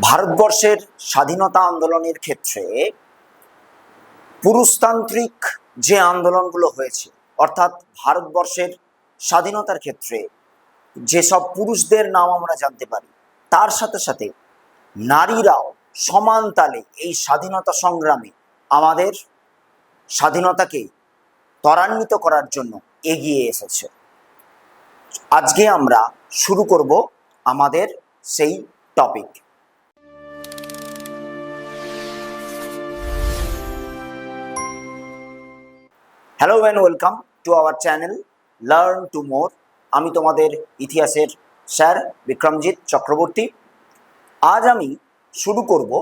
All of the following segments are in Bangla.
ভারতবর্ষের স্বাধীনতা আন্দোলনের ক্ষেত্রে পুরুষতান্ত্রিক যে আন্দোলনগুলো হয়েছে, অর্থাৎ ভারতবর্ষের স্বাধীনতার ক্ষেত্রে যেসব পুরুষদের নাম আমরা জানতে পারি, তার সাথে সাথে নারীরাও সমান তালে এই স্বাধীনতা সংগ্রামে আমাদের স্বাধীনতাকে ত্বরান্বিত করার জন্য এগিয়ে এসেছে। আজকে আমরা শুরু করব আমাদের সেই topic. Hello and welcome to our channel learn to more. আমি তোমাদের ইতিহাসের স্যার বিক্রমজিৎ চক্রবর্তী। আজ আমি শুরু করব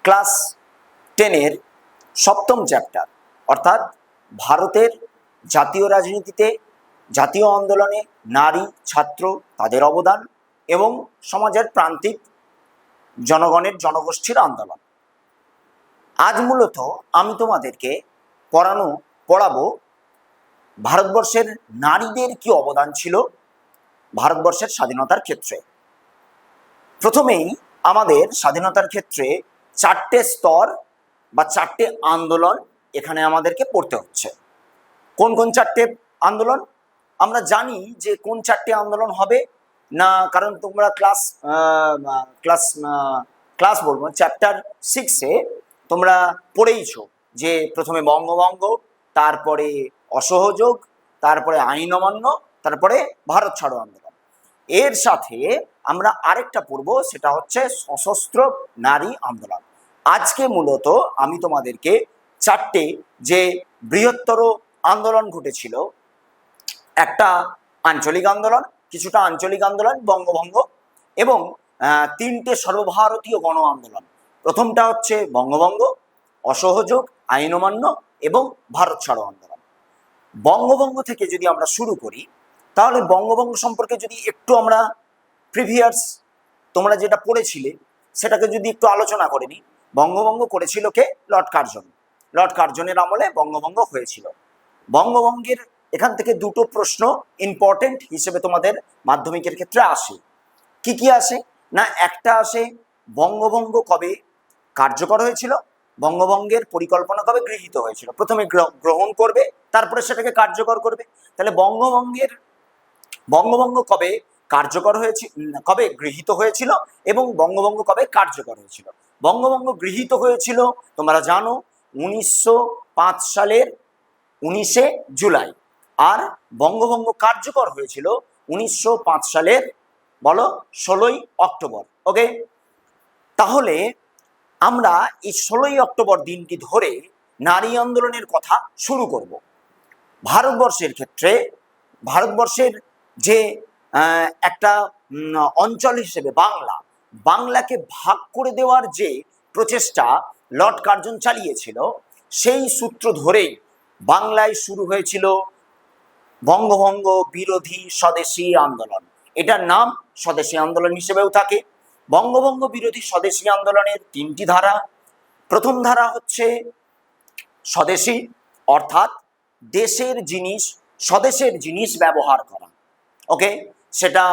ক্লাস 10-এর সপ্তম চ্যাপ্টার, অর্থাৎ ভারতের জাতীয় রাজনীতিতে, জাতীয় আন্দোলনে নারী, ছাত্র, তাদের অবদান এবং সমাজের প্রান্তিক জনগণের জনগোষ্ঠীর আন্দোলন। আজ মূলত আমি তোমাদেরকে পড়াবো ভারতবর্ষের নারীদের কি অবদান ছিল ভারতবর্ষের স্বাধীনতার ক্ষেত্রে। প্রথমেই আমাদের স্বাধীনতার ক্ষেত্রে চারটে স্তর বা চারটে আন্দোলন এখানে আমাদেরকে পড়তে হচ্ছে। কোন কোন চারটে আন্দোলন আমরা জানি যে কোন চারটে আন্দোলন হবে না, কারণ তোমরা ক্লাস বলবো চ্যাপ্টার 6-এ তোমরা পড়েইছো যে প্রথমে বঙ্গভঙ্গ, তারপরে অসহযোগ, তারপরে আইন অমান্য, তারপরে ভারত ছাড়ো আন্দোলন। এর সাথে আমরা আরেকটা পড়বো, সেটা হচ্ছে সশস্ত্র নারী আন্দোলন। আজকে মূলত আমি তোমাদেরকে চারটে যে বৃহত্তর আন্দোলন ঘটেছিল, একটা আঞ্চলিক আন্দোলন, কিছুটা আঞ্চলিক আন্দোলন বঙ্গভঙ্গ, এবং তিনটে সর্বভারতীয় গণ আন্দোলন। প্রথমটা হচ্ছে বঙ্গভঙ্গ, অসহযোগ, আইন অমান্য এবং ভারত ছাড়ো আন্দোলন। বঙ্গভঙ্গ থেকে যদি আমরা শুরু করি, তাহলে বঙ্গভঙ্গ সম্পর্কে যদি একটু আমরা প্রিভিয়াস তোমরা যেটা পড়েছিলে সেটাকে যদি একটু আলোচনা করে নিই। বঙ্গভঙ্গ করেছিল কে? Lord Curzon. লর্ড কার্জনের আমলে বঙ্গভঙ্গ হয়েছিল। বঙ্গভঙ্গের এখান থেকে দুটো প্রশ্ন ইম্পর্টেন্ট হিসেবে তোমাদের মাধ্যমিকের ক্ষেত্রে আসে। কি কি আসে না, একটা আসে বঙ্গভঙ্গ কবে কার্যকর হয়েছিল, বঙ্গভঙ্গের পরিকল্পনা কবে গৃহীত হয়েছিল। প্রথমে গ্রহণ করবে, তারপরে সেটাকে কার্যকর করবে। তাহলে বঙ্গভঙ্গ কবে কার্যকর হয়েছিল, কবে গৃহীত হয়েছিল, এবং বঙ্গভঙ্গ কবে কার্যকর হয়েছিল। বঙ্গভঙ্গ গৃহীত হয়েছিল তোমরা জানো 1905 সালের 19শে জুলাই, আর বঙ্গভঙ্গ কার্যকর হয়েছিল 1905 সালের বলো 16ই অক্টোবর। ওকে, তাহলে আমরা এই 16ই অক্টোবর দিনটি ধরে নারী আন্দোলনের কথা শুরু করব। ভারতবর্ষের ক্ষেত্রে ভারতবর্ষের যে একটা অঞ্চল হিসেবে বাংলাকে ভাগ করে দেওয়ার যে প্রচেষ্টা লর্ড কার্জন চালিয়েছিল, সেই সূত্র ধরেই বাংলায় শুরু হয়েছিল বঙ্গভঙ্গ বিরোধী স্বদেশী আন্দোলন। এটার নাম স্বদেশী আন্দোলন হিসেবেও থাকে। বঙ্গভঙ্গ বিরোধী স্বদেশী আন্দোলনের তিনটি ধারা। প্রথম ধারা হচ্ছে স্বদেশী, অর্থাৎ দেশের জিনিস, স্বদেশের জিনিস ব্যবহার করা। ওকে, সেটা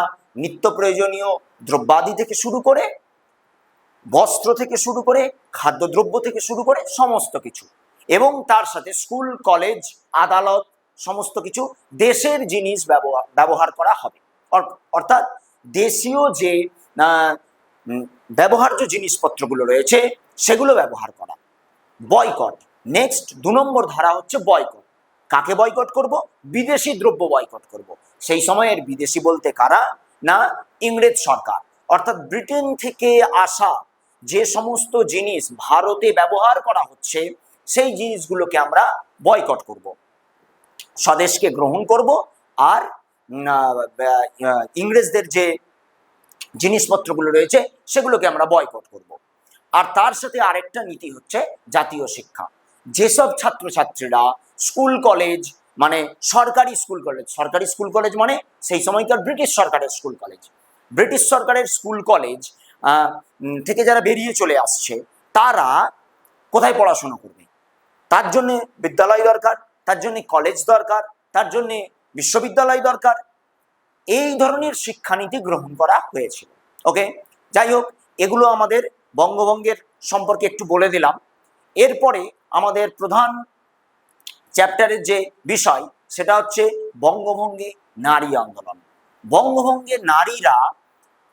নিত্য প্রয়োজনীয় দ্রব্যাদি থেকে শুরু করে, বস্ত্র থেকে শুরু করে, খাদ্যদ্রব্য থেকে শুরু করে সমস্ত কিছু, এবং তার সাথে স্কুল, কলেজ, আদালত সমস্ত কিছু দেশের জিনিস ব্যবহার করা হবে। অর্থাৎ দেশীয় যে ব্যবহার্য জিনিসপত্রগুলো রয়েছে সেগুলো ব্যবহার করা। বয়কট, নেক্সট 2 নম্বর ধারা হচ্ছে বয়কট। কাকে বয়কট করব? বিদেশি দ্রব্য বয়কট করব। সেই সময়ের বিদেশি বলতে কারা না, ইংরেজ সরকার, অর্থাৎ ব্রিটেন থেকে আসা যে সমস্ত জিনিস ভারতে ব্যবহার করা হচ্ছে সেই জিনিসগুলোকে আমরা বয়কট করব। স্বদেশকে গ্রহণ করব, আর ইংরেজদের যে জিনিসপত্রগুলো রয়েছে সেগুলোকে আমরা বয়কট করব। আর তার সাথে আরেকটা নীতি হচ্ছে জাতীয় শিক্ষা। যেসব ছাত্রছাত্রীরা স্কুল কলেজ, মানে সরকারি স্কুল কলেজ মানে সেই সময়কার ব্রিটিশ সরকারের স্কুল কলেজ থেকে যারা বেরিয়ে চলে আসছে, তারা কোথায় পড়াশোনা করবে? তার জন্য বিদ্যালয় দরকার, তার জন্য কলেজ দরকার, তার জন্য বিশ্ববিদ্যালয় দরকার। এই ধরনের শিক্ষানীতি গ্রহণ করা হয়েছিল। ওকে, যাই হোক, এগুলো আমাদের বঙ্গভঙ্গের সম্পর্কে একটু বলে দিলাম। এরপরে আমাদের প্রধান চ্যাপ্টারের যে বিষয় সেটা হচ্ছে বঙ্গভঙ্গে নারী আন্দোলন। বঙ্গভঙ্গে নারীরা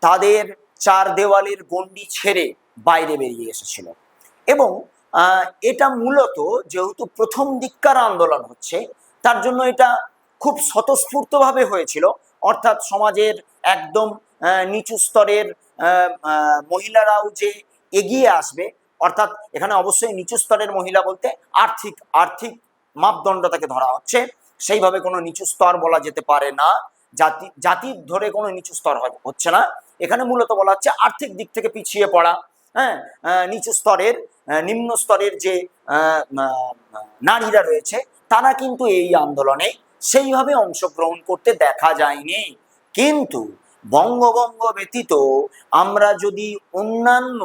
তাদের চার দেওয়ালের গণ্ডি ছেড়ে বাইরে বেরিয়ে এসেছিল এবং এটা মূলত যেহেতু প্রথম দিককার আন্দোলন হচ্ছে তার জন্য এটা খুব স্বতঃস্ফূর্তভাবে হয়েছিল, অর্থাৎ সমাজের একদম নিচু স্তরের মহিলারাও যে এগিয়ে আসবে, অর্থাৎ এখানে অবশ্যই নিচু স্তরের মহিলা বলতে আর্থিক আর্থিক মাপদণ্ডটাকে ধরা হচ্ছে, সেইভাবে কোনো নিচু স্তর বলা যেতে পারে না, জাতির ধরে কোনো নিচু স্তর হচ্ছে না, এখানে মূলত বলা হচ্ছে আর্থিক দিক থেকে পিছিয়ে পড়া, হ্যাঁ, নিচু স্তরের নিম্ন স্তরের যে নারীরা রয়েছে তারা কিন্তু এই আন্দোলনে সেইভাবে অংশগ্রহণ করতে দেখা যায়নি। কিন্তু বঙ্গভঙ্গ ব্যতীত আমরা যদি অন্যান্য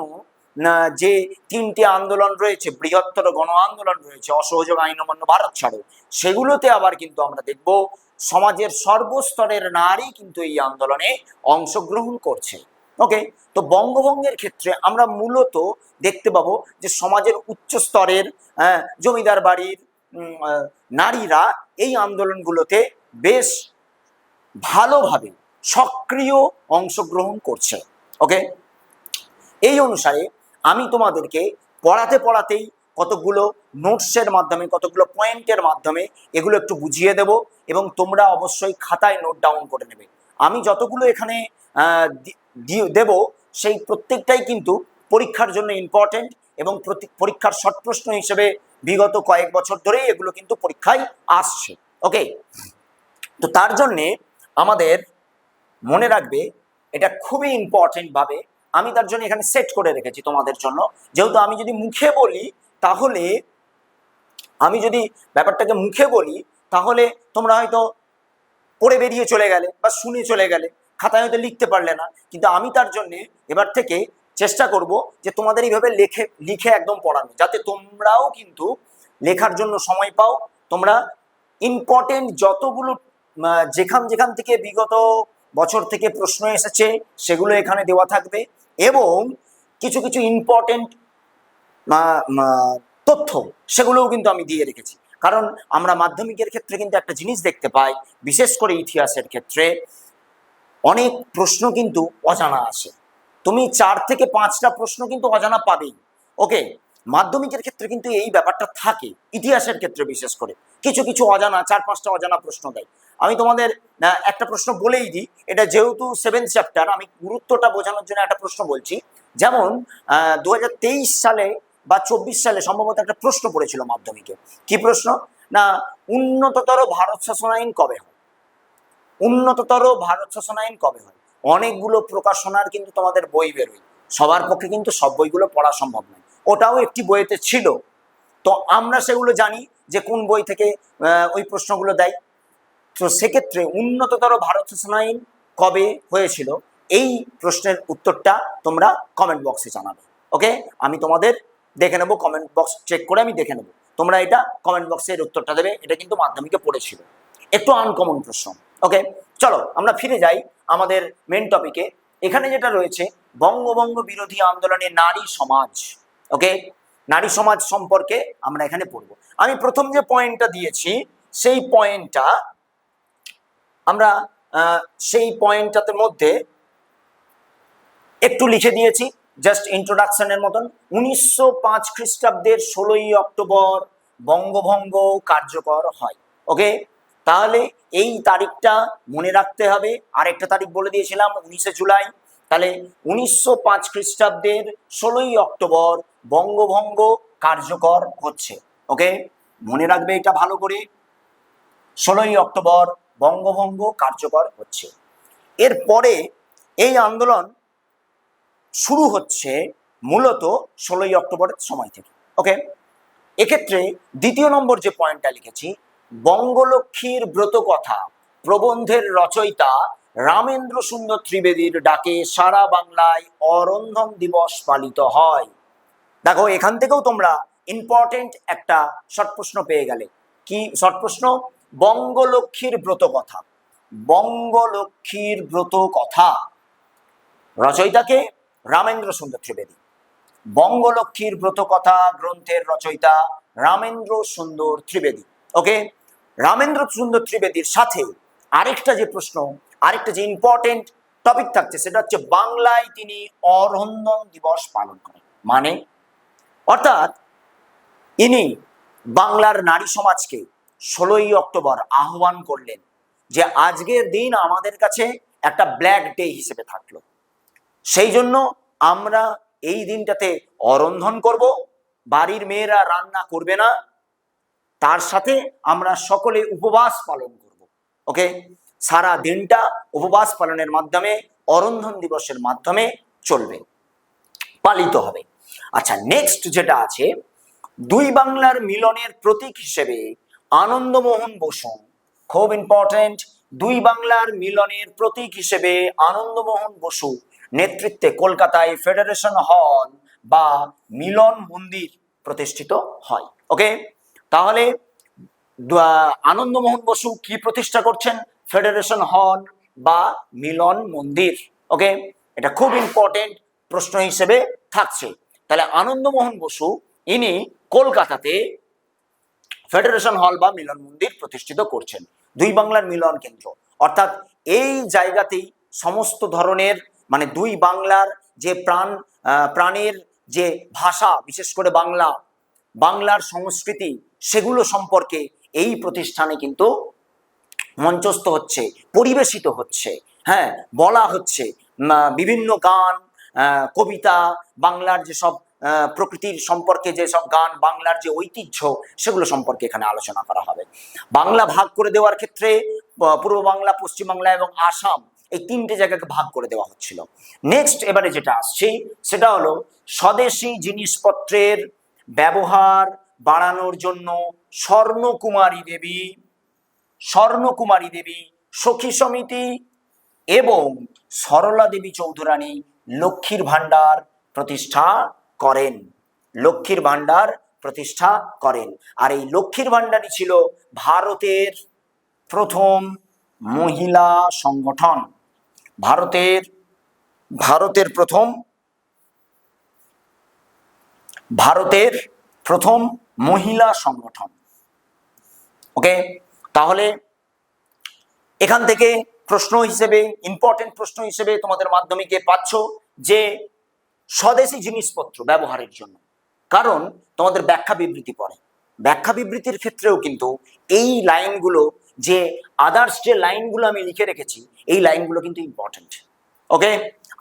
যে তিনটি আন্দোলন রয়েছে, বৃহত্তর গণ আন্দোলন রয়েছে, অসহযোগ আইন অমান্য, ভারত ছাড়ো, সেগুলোতে আবার কিন্তু আমরা দেখব সমাজের সর্বস্তরের নারী কিন্তু এই আন্দোলনে অংশগ্রহণ করছে। ওকে, তো বঙ্গভঙ্গের ক্ষেত্রে আমরা মূলত দেখতে পাবো যে সমাজের উচ্চ স্তরের জমিদার বাড়ির নারীরা এই আন্দোলনগুলোতে বেশ ভালোভাবে সক্রিয় অংশগ্রহণ করছে। ওকে, এই অনুসারে আমি তোমাদেরকে পড়াতে পড়াতেই কতগুলো নোটসের মাধ্যমে, কতগুলো পয়েন্টের মাধ্যমে এগুলো একটু বুঝিয়ে দেব এবং তোমরা অবশ্যই খাতায় নোট ডাউন করে নেবে। আমি যতগুলো এখানে দেব সেই প্রত্যেকটাই কিন্তু পরীক্ষার জন্য ইম্পর্টেন্ট এবং পরীক্ষার শর্ট প্রশ্ন হিসেবে বিগত কয়েক বছর ধরেই এগুলো কিন্তু পরীক্ষায় আসছে। ওকে, তো তার জন্যে আমাদের মনে রাখবে, এটা খুবই ইম্পর্টেন্ট ভাবে আমি তার জন্য এখানে সেট করে রেখেছি তোমাদের জন্য। যেহেতু আমি যদি মুখে বলি তাহলে, আমি যদি ব্যাপারটাকে মুখে বলি তাহলে তোমরা হয়তো পড়ে বেরিয়ে চলে গেলে বা শুনে চলে গেলে, খাতায় হয়তো লিখতে পারলে না, কিন্তু আমি তার জন্য এবার থেকে চেষ্টা করব যে তোমাদের এইভাবে লিখে একদম পড়ানো, যাতে তোমরাও কিন্তু লেখার জন্য সময় পাও। তোমরা ইম্পর্টেন্ট যতগুলো যেখান থেকে বিগত বছর থেকে প্রশ্ন এসেছে সেগুলো এখানে দেওয়া থাকবে এবং কিছু কিছু ইম্পর্টেন্ট তথ্য সেগুলোও কিন্তু আমি দিয়ে রেখেছি। কারণ আমরা মাধ্যমিকের ক্ষেত্রে কিন্তু একটা জিনিস দেখতে পাই, বিশেষ করে ইতিহাসের ক্ষেত্রে অনেক প্রশ্ন কিন্তু অজানা আসে। তুমি 4 থেকে 5টা প্রশ্ন কিন্তু অজানা পাবেই। ওকে, মাধ্যমিকের ক্ষেত্রে কিন্তু এই ব্যাপারটা থাকে, ইতিহাসের ক্ষেত্রে বিশেষ করে কিছু কিছু অজানা 4-5টা অজানা প্রশ্ন দেয়। আমি তোমাদের একটা প্রশ্ন বলেই দিই, এটা যেহেতু 7th চ্যাপ্টার, আমি গুরুত্বটা বোঝানোর জন্য একটা প্রশ্ন বলছি। যেমন 2023 সালে বা 24 সালে সম্ভবত একটা প্রশ্ন পড়েছিল মাধ্যমিকে। কি প্রশ্ন না, উন্নততর ভারত শাসন আইন কবে হয়? উন্নততর ভারত শাসন আইন কবে হয়? অনেকগুলো প্রকাশনার কিন্তু তোমাদের বই বেরোয়, সবার পক্ষে কিন্তু সব বইগুলো পড়া সম্ভব নয়, ওটাও একটি বইতে ছিল। তো আমরা সেগুলো জানি যে কোন বই থেকে ওই প্রশ্নগুলো দেয়। তো সেক্ষেত্রে উন্নততর ভারত শাসন আইন কবে হয়েছিল, এই প্রশ্নের উত্তরটা তোমরা কমেন্ট বক্সে জানাবে। ওকে, আমি তোমাদের দেখে নেবো, কমেন্ট বক্স চেক করে আমি দেখে নেবো, তোমরা এটা কমেন্ট বক্সে এর উত্তরটা দেবে। এটা কিন্তু মাধ্যমিকে পড়েছিল, একটু আনকমন প্রশ্ন। ওকে, চলো আমরা ফিরে যাই আমাদের মেন টপিকে। এখানে যেটা রয়েছে বঙ্গভঙ্গ বিরোধী আন্দোলনে নারী সমাজ। ওকে, নারী সমাজ সম্পর্কে আমরা এখানে পড়বো। আমি প্রথম যে পয়েন্টটা দিয়েছি সেই পয়েন্টটা আমরা সেই পয়েন্টটাতে মধ্যে একটু লিখে দিয়েছি জাস্ট ইন্ট্রোডাকশনের মতন। 1905 খ্রিস্টাব্দের 16ই অক্টোবর বঙ্গভঙ্গ কার্যকর হয়। ওকে, তাহলে এই তারিখটা মনে রাখতে হবে। আরেকটা তারিখ বলে দিয়েছিলাম 19শে জুলাই, তাহলে 1905 খ্রিস্টাব্দের 16ই অক্টোবর বঙ্গভঙ্গ কার্যকর হচ্ছে। ওকে, মনে রাখবে এটা ভালো করে, 16ই অক্টোবর বঙ্গভঙ্গ কার্যকর হচ্ছে। এরপরে এই আন্দোলন শুরু হচ্ছে মূলত 16ই অক্টোবরের সময় থেকে। ওকে, এক্ষেত্রে দ্বিতীয় নম্বর যে পয়েন্টটা লিখেছি, বঙ্গলক্ষ্মীর ব্রত কথা প্রবন্ধের রচয়িতা রামেন্দ্র সুন্দর ত্রিবেদীর ডাকে সারা বাংলায় অরন্ধন দিবস পালিত হয়। দেখো এখান থেকেও তোমরা ইম্পর্টেন্ট একটা শর্ট প্রশ্ন পেয়ে গেলে। কি শর্ট প্রশ্ন? বঙ্গলক্ষ্মীর ব্রত কথা। বঙ্গলক্ষ্মীর ব্রত কথা রচয়িতাকে রামেন্দ্র সুন্দর ত্রিবেদী। বঙ্গলক্ষ্মীর ব্রতকথা গ্রন্থের রচয়িতা রামেন্দ্র সুন্দর ত্রিবেদী। ওকে, রামেন্দ্র সুন্দর ত্রিবেদীর সাথে আরেকটা যে ইম্পর্টেন্ট টপিক থাকছে সেটা হচ্ছে বাংলায় তিনি অরন্ধন দিবস পালন করেন। মানে অর্থাৎ ইনি বাংলার নারী সমাজকে 16ই অক্টোবর আহ্বান করলেন যে আজকের দিন আমাদের কাছে একটা ব্ল্যাক ডে হিসেবে থাকলো, সেই জন্য আমরা এই দিনটাতে অরন্ধন করব, বাড়ির মেয়েরা রান্না করবে না, তার সাথে আমরা সকলে উপবাস পালন করব। ওকে, সারা দিনটা উপবাস পালনের মাধ্যমে অরন্ধন দিবসের মাধ্যমে চলবে, পালিত হবে। আচ্ছা, নেক্সট যেটা আছে, দুই বাংলার মিলনের প্রতীক হিসেবে আনন্দমোহন বসু, খুব ইম্পর্টেন্ট, দুই বাংলার মিলনের প্রতীক হিসেবে আনন্দমোহন বসু নেতৃত্বে কলকাতায় ফেডারেশন হল বা মিলন মন্দির প্রতিষ্ঠিত হয়। ওকে, তাহলে আনন্দমোহন বসু কি প্রতিষ্ঠা করছেন? ফেডারেশন হল বা মিলন মন্দির। ওকে, এটা খুব ইম্পর্টেন্ট প্রশ্ন হিসেবে থাকছে। তাহলে আনন্দমোহন বসু ইনি কলকাতাতে ফেডারেশন হল বা মিলন মন্দির প্রতিষ্ঠিত করছেন, দুই বাংলার মিলন কেন্দ্র। অর্থাৎ এই জায়গাতেই সমস্ত ধরনের মানে দুই বাংলার যে প্রাণের যে ভাষা, বিশেষ করে বাংলার সংস্কৃতি, সেগুলো সম্পর্কে এই প্রতিষ্ঠানে কিন্তু মঞ্চস্থ হচ্ছে, পরিবেশিত হচ্ছে, হ্যাঁ, বলা হচ্ছে। বিভিন্ন গান, কবিতা, বাংলার যেসব প্রকৃতির সম্পর্কে যেসব গান, বাংলার যে ঐতিহ্য, সেগুলো সম্পর্কে এখানে আলোচনা করা হবে। বাংলা ভাগ করে দেওয়ার ক্ষেত্রে পূর্ব বাংলা, পশ্চিম বাংলা এবং আসাম, এই তিনটে জায়গাকে ভাগ করে দেওয়া হচ্ছিল। নেক্সট এবারে যেটা আসছে সেটা হলো স্বদেশী জিনিসপত্রের ব্যবহার বাড়ানোর জন্য স্বর্ণকুমারী দেবী, সখী সমিতি এবং সরলা দেবী চৌধুরানী লক্ষ্মীর ভাণ্ডার প্রতিষ্ঠা করেন। আর এই লক্ষ্মীর ভাণ্ডারই ছিল ভারতের প্রথম মহিলা সংগঠন, ভারতের প্রথম মহিলা সংগঠন। ওকে, তাহলে এখান থেকে প্রশ্ন হিসেবে, ইম্পর্টেন্ট প্রশ্ন হিসেবে তোমাদের মাধ্যমিকে পাচ্ছ যে স্বদেশী জিনিসপত্র ব্যবহারের জন্য, কারণ তোমাদের ব্যাখ্যা বিবৃতি পড়ে, ব্যাখ্যা বিবৃতির ক্ষেত্রেও কিন্তু এই লাইনগুলো, যে আদার্স যে লাইনগুলো আমি লিখে রেখেছি, এই লাইনগুলো কিন্তু ইম্পর্টেন্ট। ওকে,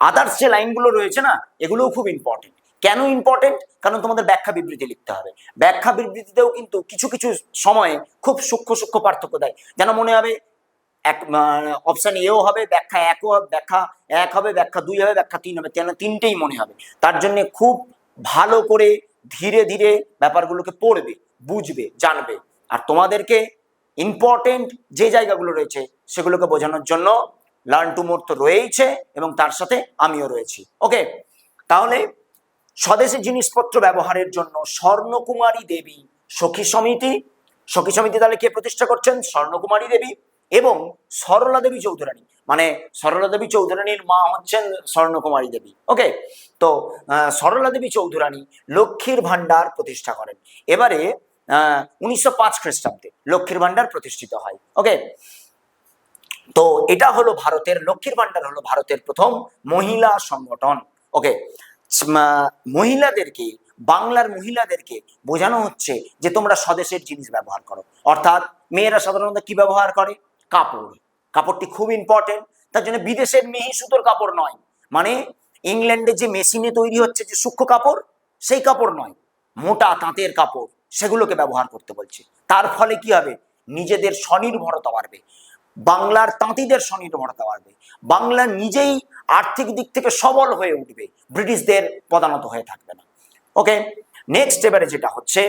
আদার্স যে লাইনগুলো রয়েছে না, এগুলোও খুব ইম্পর্টেন্ট। কেন ইম্পর্টেন্ট? কারণ তোমাদের ব্যাখ্যা বিবৃতি লিখতে হবে। ব্যাখ্যা বিবৃতিতেও কিন্তু কিছু কিছু সময়ে খুব সূক্ষ্ম পার্থক্য দেয়, যেন মনে হবে এক অপশন এও হবে, ব্যাখ্যা এক হবে, ব্যাখ্যা 2 হবে, ব্যাখ্যা 3 হবে, তিনটেই মনে হবে। তার জন্য খুব ভালো করে ধীরে ধীরে ব্যাপারগুলোকে পড়বে, বুঝবে, জানবে। আর তোমাদেরকে ইম্পর্টেন্ট যে জায়গাগুলো রয়েছে সেগুলোকে বোঝানোর জন্য লার্ন টু মোর তো রয়েছে, এবং তার সাথে আমিও রয়েছি। ওকে, তাহলে স্বদেশী জিনিসপত্র ব্যবহারের জন্য স্বর্ণকুমারী দেবী সখী সমিতি তাহলে কে প্রতিষ্ঠা করছেন? স্বর্ণকুমারী দেবী এবং সরলা দেবী চৌধুরানী, মানে সরলা দেবী চৌধুরানীর মা হচ্ছেন স্বর্ণকুমারী দেবী। ওকে, তো সরলা দেবী চৌধুরানী লক্ষ্মীর ভাণ্ডার প্রতিষ্ঠা করেন। এবারে 1905 খ্রিস্টাব্দে লক্ষ্মীর ভাণ্ডার প্রতিষ্ঠিত হয়। ওকে, তো এটা হলো লক্ষ্মীর ভাণ্ডার হলো ভারতের প্রথম মহিলা সংগঠন। ওকে, বাংলার মহিলাদেরকে বোঝানো হচ্ছে যে তোমরা স্বদেশের জিনিস ব্যবহার করো। অর্থাৎ মেয়েরা সাধারণত কি ব্যবহার করে? কাপড়টি খুব ইম্পর্টেন্ট। তার জন্য বিদেশের মিহি সুতোর কাপড় নয়, মানে ইংল্যান্ডে যে মেশিনে তৈরি হচ্ছে যে সূক্ষ্ম কাপড়, সেই কাপড় নয়, মোটা তাঁতের কাপড়, সেগুলোকে ব্যবহার করতে বলছে। তার ফলে কি হবে? নিজেদের স্বনির্ভরতা বাড়বে, বাংলার তাঁতিদের স্বনির্ভরতা বাড়বে, বাংলা নিজেই আর্থিক দিক থেকে সবল হয়ে উঠবে, ব্রিটিশদের পদানত হয়ে থাকবে না। ওকে, নেক্সট এবারে যেটা হচ্ছে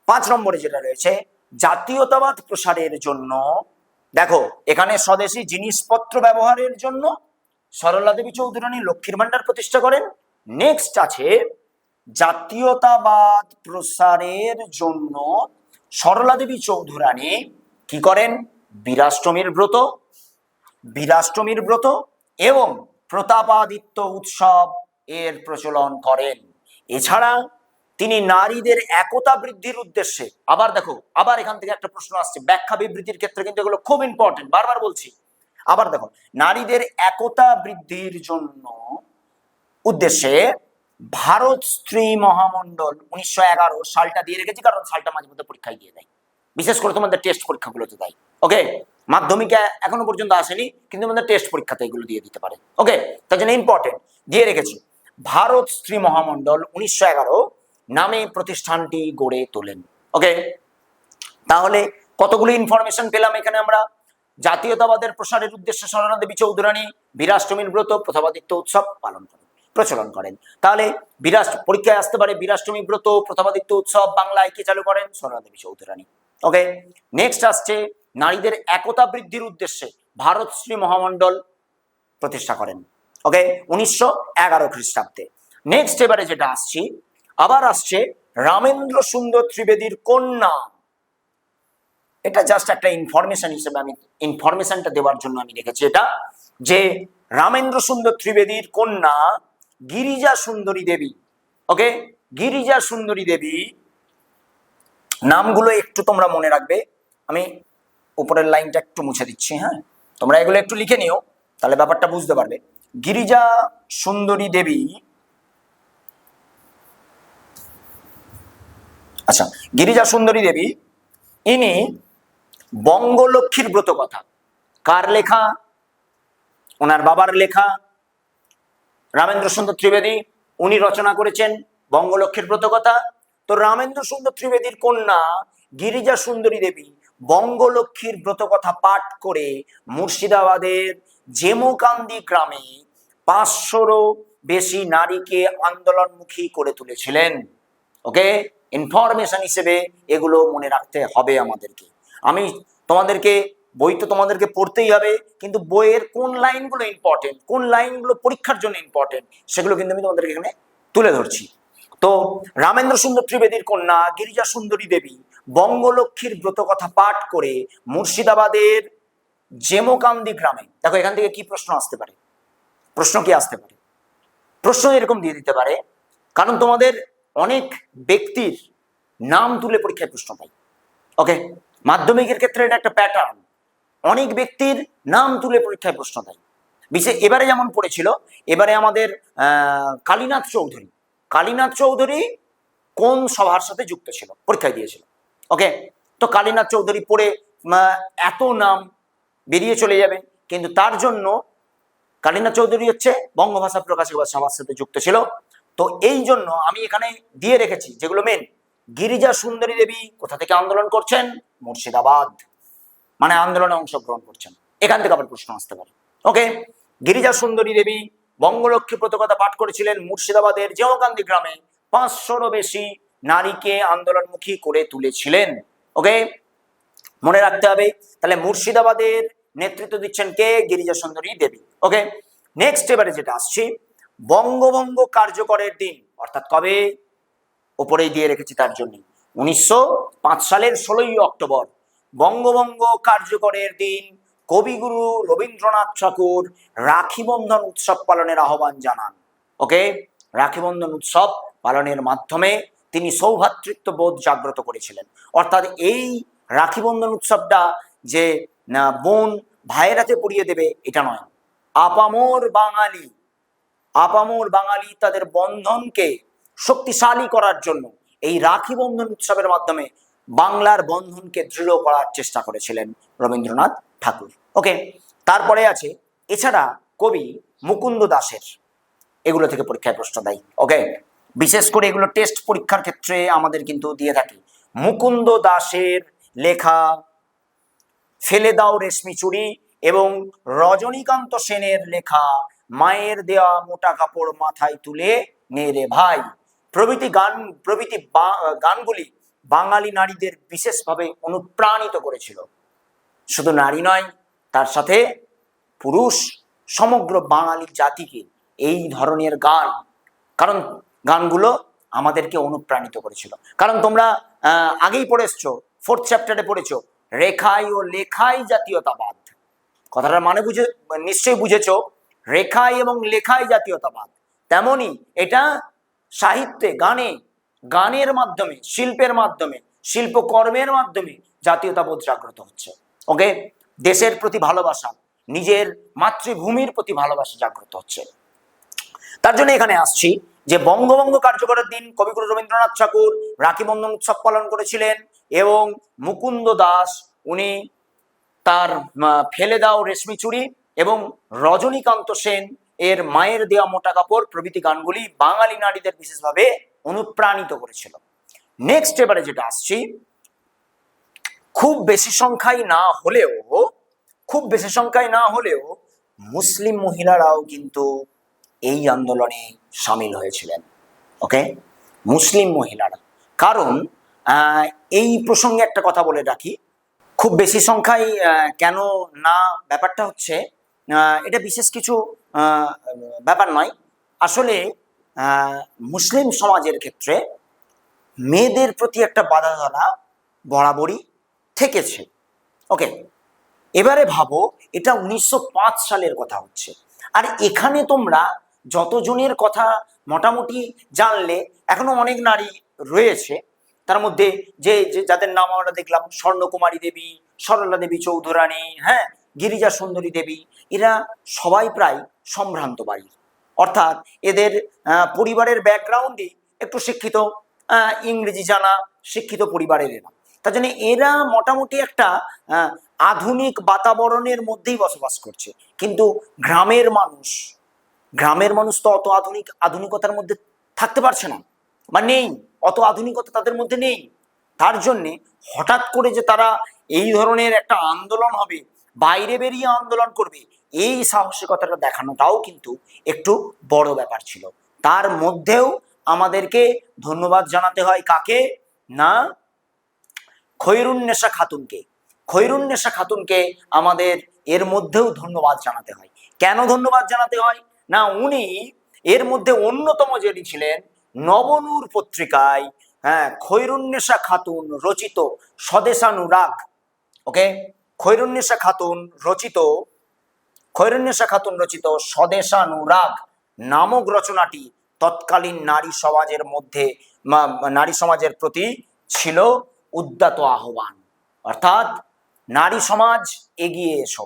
5 নম্বরে যেটা রয়েছে, জাতীয়তাবাদ প্রসারের জন্য, দেখো এখানে স্বদেশী জিনিসপত্র ব্যবহারের জন্য সরলা দেবী চৌধুরানী লক্ষ্মীর ভাণ্ডার প্রতিষ্ঠা করেন। নেক্সট আছে জাতীয়তাবাদ প্রসারের জন্য সরলা দেবী চৌধুরানী কি করেন? বীরাষ্টমীর ব্রত এবং প্রতাপাদিত্য উৎসব এর প্রচলন করেন। এছাড়া তিনি নারীদের একতা বৃদ্ধির উদ্দেশ্যে, আবার দেখো, আবার এখান থেকে একটা প্রশ্ন আসছে, ব্যাখ্যা বিবৃতির ক্ষেত্রে কিন্তু এগুলো খুব ইম্পর্টেন্ট, বারবার বলছি। আবার দেখো, নারীদের একতা বৃদ্ধির জন্য উদ্দেশ্যে ভারত স্ত্রী মহামণ্ডল 1911 সালটা দিয়ে রেখেছি, কারণ সালটা মাঝে মধ্যে পরীক্ষায় দিয়ে দেয়, বিশেষ করে তোমাদের টেস্ট পরীক্ষাগুলোতে দেয়। ওকে, মাধ্যমিকে এখনো পর্যন্ত আসেনি, কিন্তু আমাদের টেস্ট পরীক্ষাতে এগুলো দিয়ে দিতে পারে। ওকে, তার জন্য ইম্পর্টেন্ট দিয়ে রেখেছি। ভারত স্ত্রী মহামণ্ডল 1911 নামে প্রতিষ্ঠানটি গড়ে তোলেন। ওকে, তাহলে কতগুলো ইনফরমেশন পেলাম এখানে আমরা। জাতীয়তাবাদের প্রসারের উদ্দেশ্যে সরলা দেবী চৌধুরানী বীরাষ্টমীর ব্রত প্রথাবাদিত্য উৎসব পালন করেন, প্রচলন করেন। তাহলে পরীক্ষায় আসতে পারে বীরাষ্টমী ব্রত প্রথাবাদিত্য উৎসব বাংলায় কে চালু করেন? সরলা দেবী চৌধুরানী। ওকে, নেক্সট আসছে নারীদের একতা বৃদ্ধির উদ্দেশ্যে ভারত শ্রী মহামণ্ডল প্রতিষ্ঠা করেন। ওকে, 1911 খ্রিস্টাব্দে। নেক্সট এবারে যেটা আসছি, আবার আসছে রামেন্দ্র সুন্দর ত্রিবেদীর কন্যা। এটা জাস্ট একটা ইনফরমেশন হিসেবে আমি ইনফরমেশনটা দেওয়ার জন্য আমি রেখেছি এটা, যে রামেন্দ্র সুন্দর ত্রিবেদীর কন্যা গিরিজা সুন্দরী দেবী। ওকে, গিরিজা সুন্দরী দেবী নামগুলো একটু তোমরা মনে রাখবে, আমি উপরের লাইনটা একটু মুছে দিচ্ছি, হ্যাঁ, তোমরা এগুলো একটু লিখে নিও, তাহলে ব্যাপারটা বুঝতে পারবে। গিরিজা সুন্দরী দেবী, আচ্ছা, গিরিজা সুন্দরী দেবী ইনি বঙ্গলক্ষ্মীর ব্রত কথা, কার লেখা? ওনার বাবার লেখা। রামেন্দ্র সুন্দর ত্রিবেদী উনি রচনা করেছেন বঙ্গলক্ষ্মীর ব্রত কথা। তো রামেন্দ্র সুন্দর ত্রিবেদীর কন্যা গিরিজা সুন্দরী দেবী বঙ্গলক্ষ্মীর ব্রত কথা পাঠ করে মুর্শিদাবাদের জেমোকান্দি গ্রামে 500রও বেশি নারীকে আন্দোলনমুখী করে তুলেছিলেন। ওকে, ইনফরমেশন হিসেবে এগুলো মনে রাখতে হবে আমাদেরকে। আমি তোমাদেরকে, বই তো তোমাদেরকে পড়তেই হবে, কিন্তু বইয়ের কোন লাইনগুলো ইম্পর্টেন্ট, কোন লাইনগুলো পরীক্ষার জন্য ইম্পর্টেন্ট, সেগুলো কিন্তু আমি তোমাদেরকে এখানে তুলে ধরছি। তো রামেন্দ্র সুন্দর ত্রিবেদীর কন্যা গিরিজা সুন্দরী দেবী বঙ্গলক্ষ্মীর ব্রত কথা পাঠ করে মুর্শিদাবাদের জেমোকান্দি গ্রামে, দেখো এখান থেকে কি প্রশ্ন আসতে পারে, প্রশ্ন কি আসতে পারে, প্রশ্ন এরকম দিয়ে দিতে পারে, কারণ তোমাদের অনেক ব্যক্তির নাম তুলে পরীক্ষায় প্রশ্ন পাই। ওকে, মাধ্যমিকের ক্ষেত্রে এটা একটা প্যাটার্ন, অনেক ব্যক্তির নাম তুলে পরীক্ষায় প্রশ্ন দেয়। বিশেষ এবারে যেমন পড়েছিল, এবারে আমাদের কালীনাথ চৌধুরী, কালীনাথ চৌধুরী কোন সভার সাথে যুক্ত ছিল, পরীক্ষায় দিয়েছিল। ওকে, তো কালীনাথ চৌধুরী পড়ে এত নাম বেরিয়ে চলে যাবে, কিন্তু তার জন্য কালীনাথ চৌধুরী হচ্ছে বঙ্গভাষা প্রকাশক সভার সাথে যুক্ত ছিল। তো এই জন্য আমি এখানে দিয়ে রেখেছি যেগুলো মেন। গিরিজা সুন্দরী দেবী কোথা থেকে আন্দোলন করছেন? মুর্শিদাবাদ, মানে আন্দোলনে অংশগ্রহণ করছেন। এখান থেকে আবার প্রশ্ন আসতে পারে। ওকে, গিরিজা সুন্দরী দেবী বঙ্গলক্ষ্মী ব্রত কথা পাঠ করেছিলেন মুর্শিদাবাদের জেমোকান্দি গ্রামে, 500রও বেশি নারীকে আন্দোলনমুখী করে তুলেছিলেন। ওকে, মনে রাখতে হবে। তাহলে মুর্শিদাবাদের নেতৃত্ব দিচ্ছেন কে? গিরিজা সুন্দরী দেবী। ওকে, নেক্সট এবারে যেটা আসছে, বঙ্গভঙ্গ কার্যকরের দিন, অর্থাৎ কবে, উপরেই দিয়ে রেখেছি তার জন্য 1905 সালের 16ই অক্টোবর বঙ্গভঙ্গ কার্যকরের দিন কবিগুরু রবীন্দ্রনাথ ঠাকুর রাখি বন্ধন উৎসব পালনের আহ্বান জানান। ওকে, রাখি বন্ধন উৎসব পালনের মাধ্যমে তিনি সৌভ্রাতৃত্ব বোধ জাগ্রত করেছিলেন। অর্থাৎ এই রাখি বন্ধন উৎসবটা যে বোন ভাইয়ের হাতে পরিয়ে দেবে এটা নয়, আপামর বাঙালি, আপামর বাঙালি তাদের বন্ধনকে শক্তিশালী করার জন্য এই রাখি বন্ধন উৎসবের মাধ্যমে বাংলার বন্ধনকে দৃঢ় করার চেষ্টা করেছিলেন রবীন্দ্রনাথ ঠাকুর। ওকে, তারপরে আছে এছাড়া কবি মুকুন্দ দাসের, এগুলো থেকে পরীক্ষায় প্রশ্ন দেয়। ওকে, বিশেষ করে এগুলো টেস্ট পরীক্ষার ক্ষেত্রে আমাদের কিন্তু দিয়ে থাকে। মুকুন্দ দাসের লেখা ফেলে দাও রেশমি চুড়ি এবং রজনীকান্ত সেনের লেখা মায়ের দেওয়া মোটা কাপড় মাথায় তুলে নে রে ভাই প্রভৃতি গানগুলি বাঙালি নারীদের বিশেষভাবে অনুপ্রাণিত করেছিল। শুধু নারী নয়, তার সাথে পুরুষ, সমগ্র বাঙালি জাতিকে এই ধরনের গান, কারণ গানগুলো আমাদেরকে অনুপ্রাণিত করেছিল। কারণ তোমরা আগেই পড়ে এসছো, 4th চ্যাপ্টারে পড়েছো রেখাই ও লেখাই জাতীয়তাবাদ, কথাটার মানে নিশ্চয়ই বুঝেছো, রেখাই এবং লেখাই জাতীয়তাবাদ। তেমনি এটা সাহিত্যে, গানে, গানের মাধ্যমে, শিল্পের মাধ্যমে, শিল্পকর্মের মাধ্যমে জাতীয়তাবোধ জাগ্রত হচ্ছে। ওকে, দেশের প্রতি ভালোবাসা, নিজের মাতৃভূমির প্রতি ভালোবাসা জাগ্রত হচ্ছে। তার জন্য এখানে আসছি যে বঙ্গভঙ্গ কার্যকরের দিন কবিগুরু রবীন্দ্রনাথ ঠাকুর রাখি বন্ধন উৎসব পালন করেছিলেন এবং মুকুন্দ দাস উনি তার ফেলে দাও রেশমি চুড়ি এবং রজনীকান্ত সেন এর মায়ের দেওয়া মোটা কাপড় প্রভৃতি গানগুলি বাঙালি নারীদের বিশেষভাবে অনুপ্রাণিত করেছিল। নেক্সট এবারে যেটা আসছি, খুব বেশি সংখ্যায় না হলেও মুসলিম মহিলারাও কিন্তু এই আন্দোলনে সামিল হয়েছিলেন। ওকে, মুসলিম মহিলারা, কারণ এই প্রসঙ্গে একটা কথা বলে রাখি, খুব বেশি সংখ্যায় কেন না, ব্যাপারটা হচ্ছে এটা বিশেষ কিছু ব্যাপার নয়। আসলে মুসলিম সমাজের ক্ষেত্রে মেয়েদের প্রতি একটা বাধা ধরা বরাবরই থেকেছে। ওকে, এবারে ভাবো এটা 1905 সালের কথা হচ্ছে, আর এখানে তোমরা যতজনের কথা মোটামুটি জানলে, এখনো অনেক নারী রয়েছে তার মধ্যে যে যাদের নাম আমরা দেখলাম, স্বর্ণকুমারী দেবী, সরলা দেবী চৌধুরানী, হ্যাঁ, গিরিজা সুন্দরী দেবী, এরা সবাই প্রায় সম্ভ্রান্ত বাড়ির, অর্থাৎ এদের পরিবারের ব্যাকগ্রাউন্ডই একটু শিক্ষিত, ইংরেজি জানা, শিক্ষিত পরিবারের এরা। তার জন্য এরা মোটামুটি একটা আধুনিক বাতাবরণের মধ্যেই বসবাস করছে। কিন্তু গ্রামের মানুষ তো অত আধুনিকতার মধ্যে থাকতে পারছে না, বা নেই, অত আধুনিকতা তাদের মধ্যে নেই। তার জন্যে হঠাৎ করে যে তারা এই ধরনের একটা আন্দোলন হবে, বাইরে বেরিয়ে আন্দোলন করবে, এই সাহসিকতাটা দেখানোটাও কিন্তু একটু বড় ব্যাপার ছিল। তার মধ্যেও আমাদেরকে ধন্যবাদ জানাতে হয় কাকে না, খৈরুন্নেসা খাতুনকে আমাদের এর মধ্যেও ধন্যবাদ জানাতে হয়। কেন ধন্যবাদ জানাতে হয় না, উনি এর মধ্যে অন্যতম যিনি ছিলেন, নবনূর পত্রিকায় খৈরুন্নেসা খাতুন রচিত স্বদেশানুরাগ, ওকে, খৈরুন্নেসা খাতুন রচিত স্বদেশানুরাগ নামক রচনাটি তৎকালীন নারী সমাজের প্রতি ছিল উদ্যত আহ্বান। অর্থাৎ নারী সমাজ এগিয়ে এসো,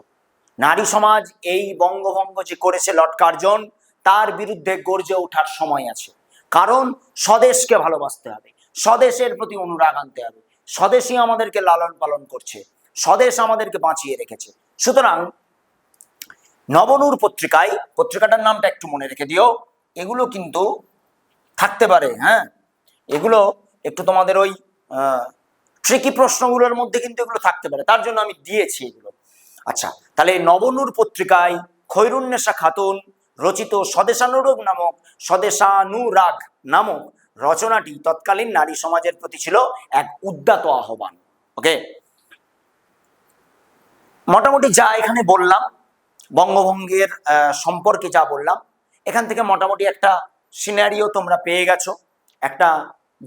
নারী সমাজ এই বঙ্গভঙ্গ যে করেছে লর্ড কার্জন, তার বিরুদ্ধে গর্জে ওঠার সময় আছে। কারণ স্বদেশকে ভালোবাসতে হবে, স্বদেশের প্রতি অনুরাগ আনতে হবে। স্বদেশই আমাদেরকে লালন পালন করছে, স্বদেশ আমাদেরকে বাঁচিয়ে রেখেছে। সুতরাং নবনূর পত্রিকাটার নামটা একটু মনে রেখে দিও, এগুলো কিন্তু থাকতে পারে, হ্যাঁ, এগুলো একটু তোমাদের ওই ট্রিকি প্রশ্নগুলোর মধ্যে কিন্তু এগুলো থাকতে পারে, তার জন্য আমি দিয়েছি এগুলো। আচ্ছা, তাহলে নবনূর পত্রিকায় খৈরুন্নেসা খাতুন রচিত স্বদেশানুরাগ নামক রচনাটি তৎকালীন নারী সমাজের প্রতি ছিল এক উদ্যত আহ্বান। ওকে, মোটামুটি যা এখানে বললাম, বঙ্গভঙ্গের সম্পর্কে যা বললাম, এখান থেকে মোটামুটি একটা সিনারিও তোমরা পেয়ে গেছো, একটা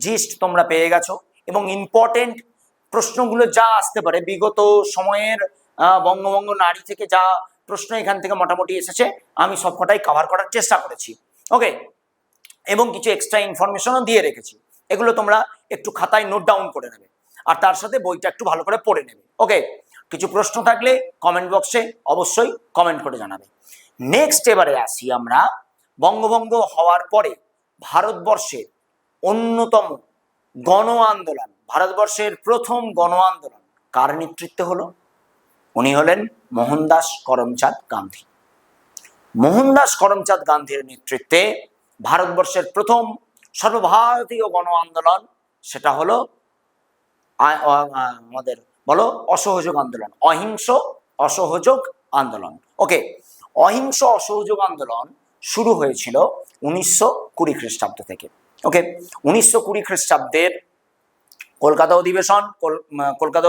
জিস্ট তোমরা পেয়ে গেছো, এবং ইম্পর্টেন্ট প্রশ্নগুলো যা আসতে পারে বিগত সময়ের বঙ্গভঙ্গ নারী থেকে যা প্রশ্ন এখান থেকে মোটামুটি এসেছে, আমি সবকটাই কভার করার চেষ্টা করেছি। ওকে, এবং কিছু এক্সট্রা ইনফরমেশনও দিয়ে রেখেছি, এগুলো তোমরা একটু খাতায় নোট ডাউন করে নেবে, আর তার সাথে বইটা একটু ভালো করে পড়ে নেবে। ওকে, কিছু প্রশ্ন থাকলে কমেন্ট বক্সে অবশ্যই কমেন্ট করে জানাবে। নেক্সট এবারে আসি আমরা, বঙ্গভঙ্গ হওয়ার পরে ভারতবর্ষের অন্যতম গণ আন্দোলন, ভারতবর্ষের প্রথম গণ আন্দোলন কার নেতৃত্বে হলো? উনি হলেন মোহনদাস করমচাঁদ গান্ধী। মোহনদাস করমচাঁদ গান্ধীর নেতৃত্বে ভারতবর্ষের প্রথম সর্বভারতীয় গণ আন্দোলন, সেটা হলো আমাদের বলো অসহযোগ আন্দোলন, অহিংস অসহযোগ আন্দোলন। ওকে, অহিংস অসহযোগ আন্দোলন শুরু হয়েছিল 1920 খ্রিস্টাব্দ থেকে। ওকে, 1920 খ্রিস্টাব্দের কলকাতা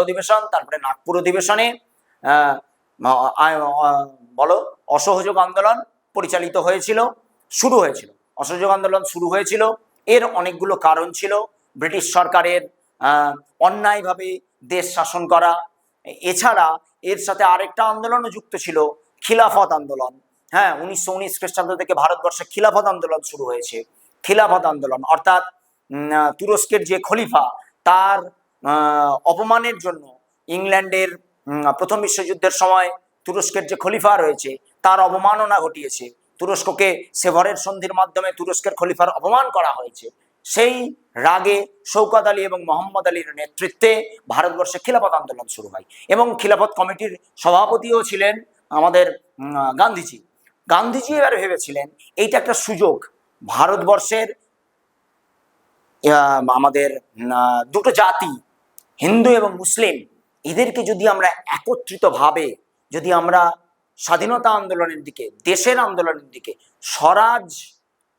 অধিবেশন, তারপরে নাগপুর অধিবেশনে বলো অসহযোগ আন্দোলন পরিচালিত হয়েছিল, অসহযোগ আন্দোলন শুরু হয়েছিল। এর অনেকগুলো কারণ ছিল, ব্রিটিশ সরকারের অন্যায়ভাবে দেশ শাসন করা, এছাড়া এর সাথে আরেকটা আন্দোলনও যুক্ত ছিল, খিলাফত আন্দোলন। হ্যাঁ, 1919 খ্রিস্টাব্দ থেকে ভারতবর্ষে খিলাফত আন্দোলন শুরু হয়েছে। খিলাফত আন্দোলন অর্থাৎ তুরস্কের যে খলিফা তার অপমানের জন্য ইংল্যান্ডের প্রথম বিশ্বযুদ্ধের সময় তুরস্কের যে খলিফা রয়েছে তার অবমাননা ঘটিয়েছে। তুরস্ককে সেভরের সন্ধির মাধ্যমে তুরস্কের খলিফার অপমান করা হয়েছে। সেই রাগে শৌকত আলী এবং মোহাম্মদ আলীর নেতৃত্বে ভারতবর্ষে খিলাফত আন্দোলন শুরু হয় এবং খিলাফত কমিটির সভাপতিও ছিলেন আমাদের গান্ধীজি। গান্ধীজি এবার ভেবেছিলেন এইটা একটা সুযোগ, ভারতবর্ষের আমাদের দুটো জাতি হিন্দু এবং মুসলিম এদেরকে যদি আমরা একত্রিতভাবে যদি আমরা স্বাধীনতা আন্দোলনের দিকে, দেশের আন্দোলনের দিকে, স্বরাজ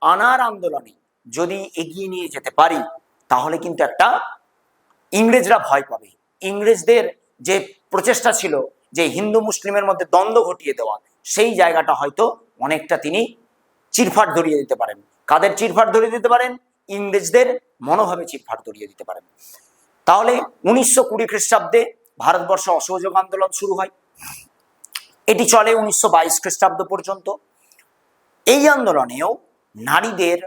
আনার আন্দোলনে যদি এগিয়ে নিয়ে যেতে পারি তাহলে কিন্তু একটা ইংরেজরা ভয় পাবে। ইংরেজদের যে প্রচেষ্টা ছিল যে হিন্দু মুসলিমের মধ্যে দ্বন্দ্ব ঘটিয়ে দেওয়া, সেই জায়গাটা হয়তো অনেকটা তিনি চিরফাট ধরিয়ে দিতে পারেন। কাদের চিরফাট ধরিয়ে দিতে পারেন? ইংরেজদের মনোভাবে চিরফাট ধরিয়ে দিতে পারেন। তাহলে 1920 খ্রিস্টাব্দে ভারতবর্ষে অসহযোগ আন্দোলন শুরু হয়, এটি চলে 1922 খ্রিস্টাব্দ পর্যন্ত। এই আন্দোলনেও নারীদের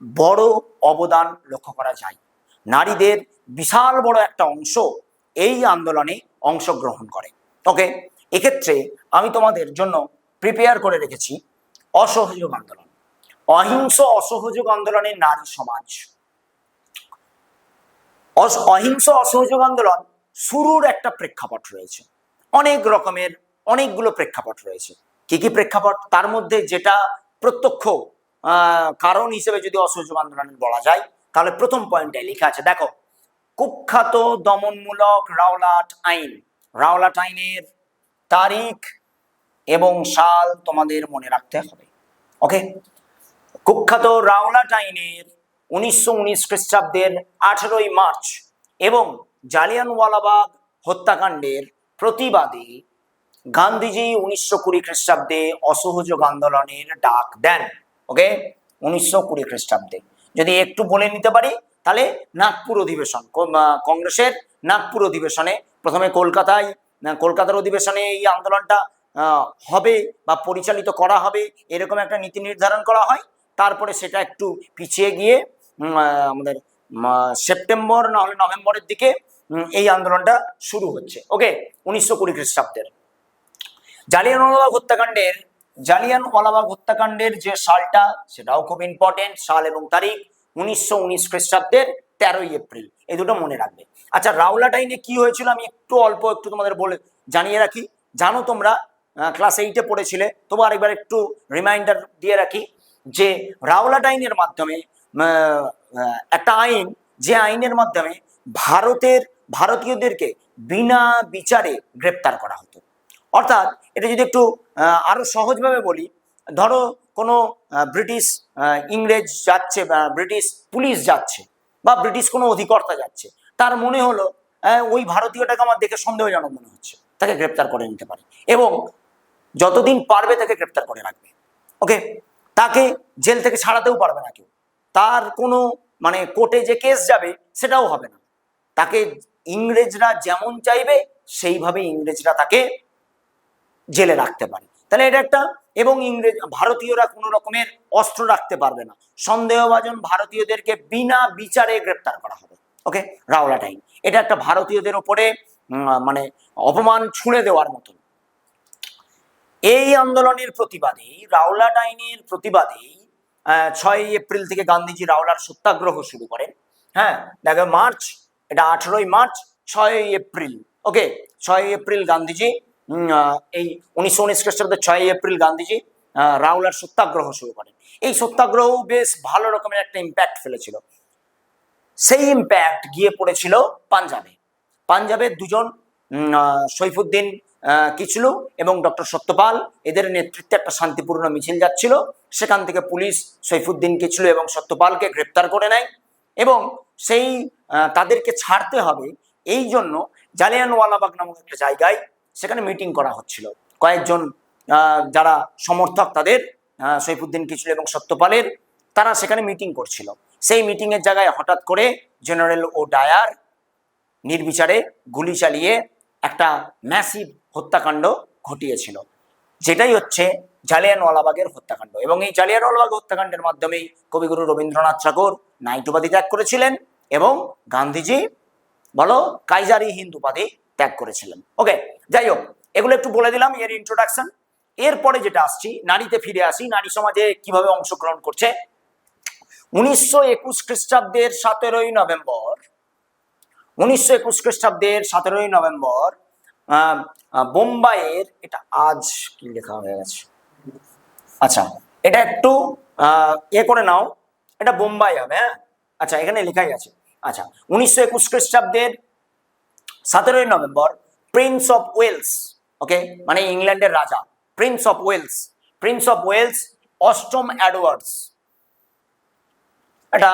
বড় অবদান লক্ষ্য করা যায়। নারীদের বিশাল বড় একটা অংশ এই আন্দোলনে অংশগ্রহণ করে। ওকে, এক্ষেত্রে আমি তোমাদের জন্য প্রিপেয়ার করে রেখেছি অসহযোগ আন্দোলন, অহিংস অসহযোগ আন্দোলনের নারী সমাজ। অহিংস অসহযোগ আন্দোলন শুরুর একটা প্রেক্ষাপট রয়েছে, অনেক রকমের অনেকগুলো প্রেক্ষাপট রয়েছে। কি কি প্রেক্ষাপট? তার মধ্যে যেটা প্রত্যক্ষ কারণ হিসেবে যদি অসহযোগ আন্দোলন বলা যায় তাহলে প্রথম পয়েন্টে লেখা আছে, দেখো, কুখ্যাত দমনমূলক রাওলাট আইন। রাওলাট আইনের তারিখ এবং সাল তোমাদের মনে রাখতে হবে। ওকে, কুখ্যাত রাওলাট আইনের 1919 খ্রিস্টাব্দের 18ই মার্চ এবং জালিয়ানওয়ালাবাগ হত্যাকাণ্ডের প্রতিবাদে গান্ধীজি 1920 খ্রিস্টাব্দে অসহযোগ আন্দোলনের ডাক দেন। ওকে, 1920 খ্রিস্টাব্দে যদি একটু বলে নিতে পারি তাহলে নাগপুর অধিবেশন, কংগ্রেসের নাগপুর অধিবেশনে, প্রথমে কলকাতার অধিবেশনে এই আন্দোলনটা হবে বা পরিচালিত করা হবে এরকম একটা নীতি নির্ধারণ করা হয়। তারপরে সেটা একটু পিছিয়ে গিয়ে আমাদের সেপ্টেম্বর না হলে নভেম্বরের দিকে এই আন্দোলনটা শুরু হচ্ছে। ওকে, 1920 খ্রিস্টাব্দের জালিয়ানওয়ালাবাগ হত্যাকাণ্ডের যে সালটা সেটাও খুব ইম্পর্টেন্ট, সাল এবং তারিখ 1919 খ্রিস্টাব্দের 13ই এপ্রিল, এই দুটো মনে রাখবে। আচ্ছা, রাওলাট আইনে কি হয়েছিল আমি অল্প একটু তোমাদের বলে জানিয়ে রাখি। জানো তোমরা ক্লাস 8-এ পড়েছিলে, তবু আরেকবার একটু রিমাইন্ডার দিয়ে রাখি যে রাওলাট আইনের মাধ্যমে একটা আইন, যে আইনের মাধ্যমে ভারতীয়দেরকে বিনা বিচারে গ্রেপ্তার করা হতো। অর্থাৎ এটা যদি একটু আরো সহজভাবে বলি, ধরো কোনো ইংরেজ যাচ্ছে বা ব্রিটিশ পুলিশ যাচ্ছে বা ব্রিটিশ কোনো অধিকর্তা যাচ্ছে, তার মনে হলো ওই ভারতীয়টাকে আমার দেখে সন্দেহজনক মনে হচ্ছে, তাকে গ্রেপ্তার করে নিতে পারে এবং যতদিন পারবে তাকে গ্রেপ্তার করে রাখবে। ওকে, তাকে জেল থেকে ছাড়াতেও পারবে না কেউ, তার কোনো কোর্টে যে কেস যাবে সেটাও হবে না, তাকে ইংরেজরা যেমন চাইবে সেইভাবে ইংরেজরা তাকে জেলে রাখতে পারে। তাহলে এটা একটা, এবং ভারতীয়রা কোনো রকমের অস্ত্র রাখতে পারবে না, সন্দেহভাজন ভারতীয়দেরকে বিনা বিচারে গ্রেপ্তার করা হবে। ওকে, রাওলাট আইন এটা একটা ভারতীয়দের ওপরে অপমান ছুঁড়ে দেওয়ার মতন। এই আন্দোলনের প্রতিবাদে, রাওলাট আইনের প্রতিবাদে 6ই এপ্রিল থেকে গান্ধীজি রাওলাট সত্যাগ্রহ শুরু করেন। হ্যাঁ, দেখো মার্চ, এটা 18ই মার্চ, 6ই এপ্রিল। ওকে, 6ই এপ্রিল গান্ধীজি এই 1919 খ্রিস্টাব্দের 6ই এপ্রিল গান্ধীজি রাওলাট সত্যাগ্রহ শুরু করেন। এই সত্যাগ্রহ বেশ ভালো রকমের একটা ইম্প্যাক্ট ফেলেছিল। সেই ইম্প্যাক্ট গিয়ে পড়েছিল পাঞ্জাবের দুজন সৈফুদ্দিন কিচলু এবং ডক্টর সত্যপাল, এদের নেতৃত্বে একটা শান্তিপূর্ণ মিছিল যাচ্ছিল। সেখান থেকে পুলিশ সৈফুদ্দিন কিচলু এবং সত্যপালকে গ্রেপ্তার করে নেয় এবং সেই তাদেরকে ছাড়তে হবে এই জন্য জালিয়ানওয়ালাবাগ নামক একটা জায়গায় সেখানে মিটিং করা হচ্ছিল। কয়েকজন যারা সমর্থক তাদের সৈফুদ্দিন কিচলু এবং সত্যপালের, তারা সেখানে মিটিং করছিল। সেই মিটিংয়ের জায়গায় হঠাৎ করে জেনারেল ওডায়ার নির্বিচারে গুলি চালিয়ে একটা ম্যাসিভ হত্যাকাণ্ড ঘটিয়েছিল, যেটাই হচ্ছে জালিয়ানওয়ালাবাগের হত্যাকাণ্ড। এবং এই জালিয়ানওয়ালাবাগ হত্যাকাণ্ডের মাধ্যমেই কবিগুরু রবীন্দ্রনাথ ঠাকুর নাইট উপাধি ত্যাগ করেছিলেন এবং গান্ধীজি বলো কাইজারি হিন্দ উপাধি ত্যাগ করেছিলেন। ওকে, যাই হোক, এগুলো একটু বলে দিলাম এর ইন্ট্রোডাকশন। এরপরে যেটা আসছি, নারীতে ফিরে আসি, নারী সমাজে কিভাবে অংশগ্রহণ করছে। 1921 খ্রিস্টাব্দের 17ই নভেম্বর, 1921 খ্রিস্টাব্দের 17ই নভেম্বর বোম্বাইয়ের, এটা আজ কি লেখা হয়ে গেছে, আচ্ছা এটা একটু করে নাও, এটা বোম্বাই হবে, হ্যাঁ আচ্ছা এখানে লেখাই আছে। আচ্ছা 1921 খ্রিস্টাব্দের 17ই নভেম্বর প্রিন্স অফ ওয়েলস, ওকে মানে ইংল্যান্ডের রাজা, প্রিন্স অফ ওয়েলস অষ্টম এডওয়ার্ডস, এটা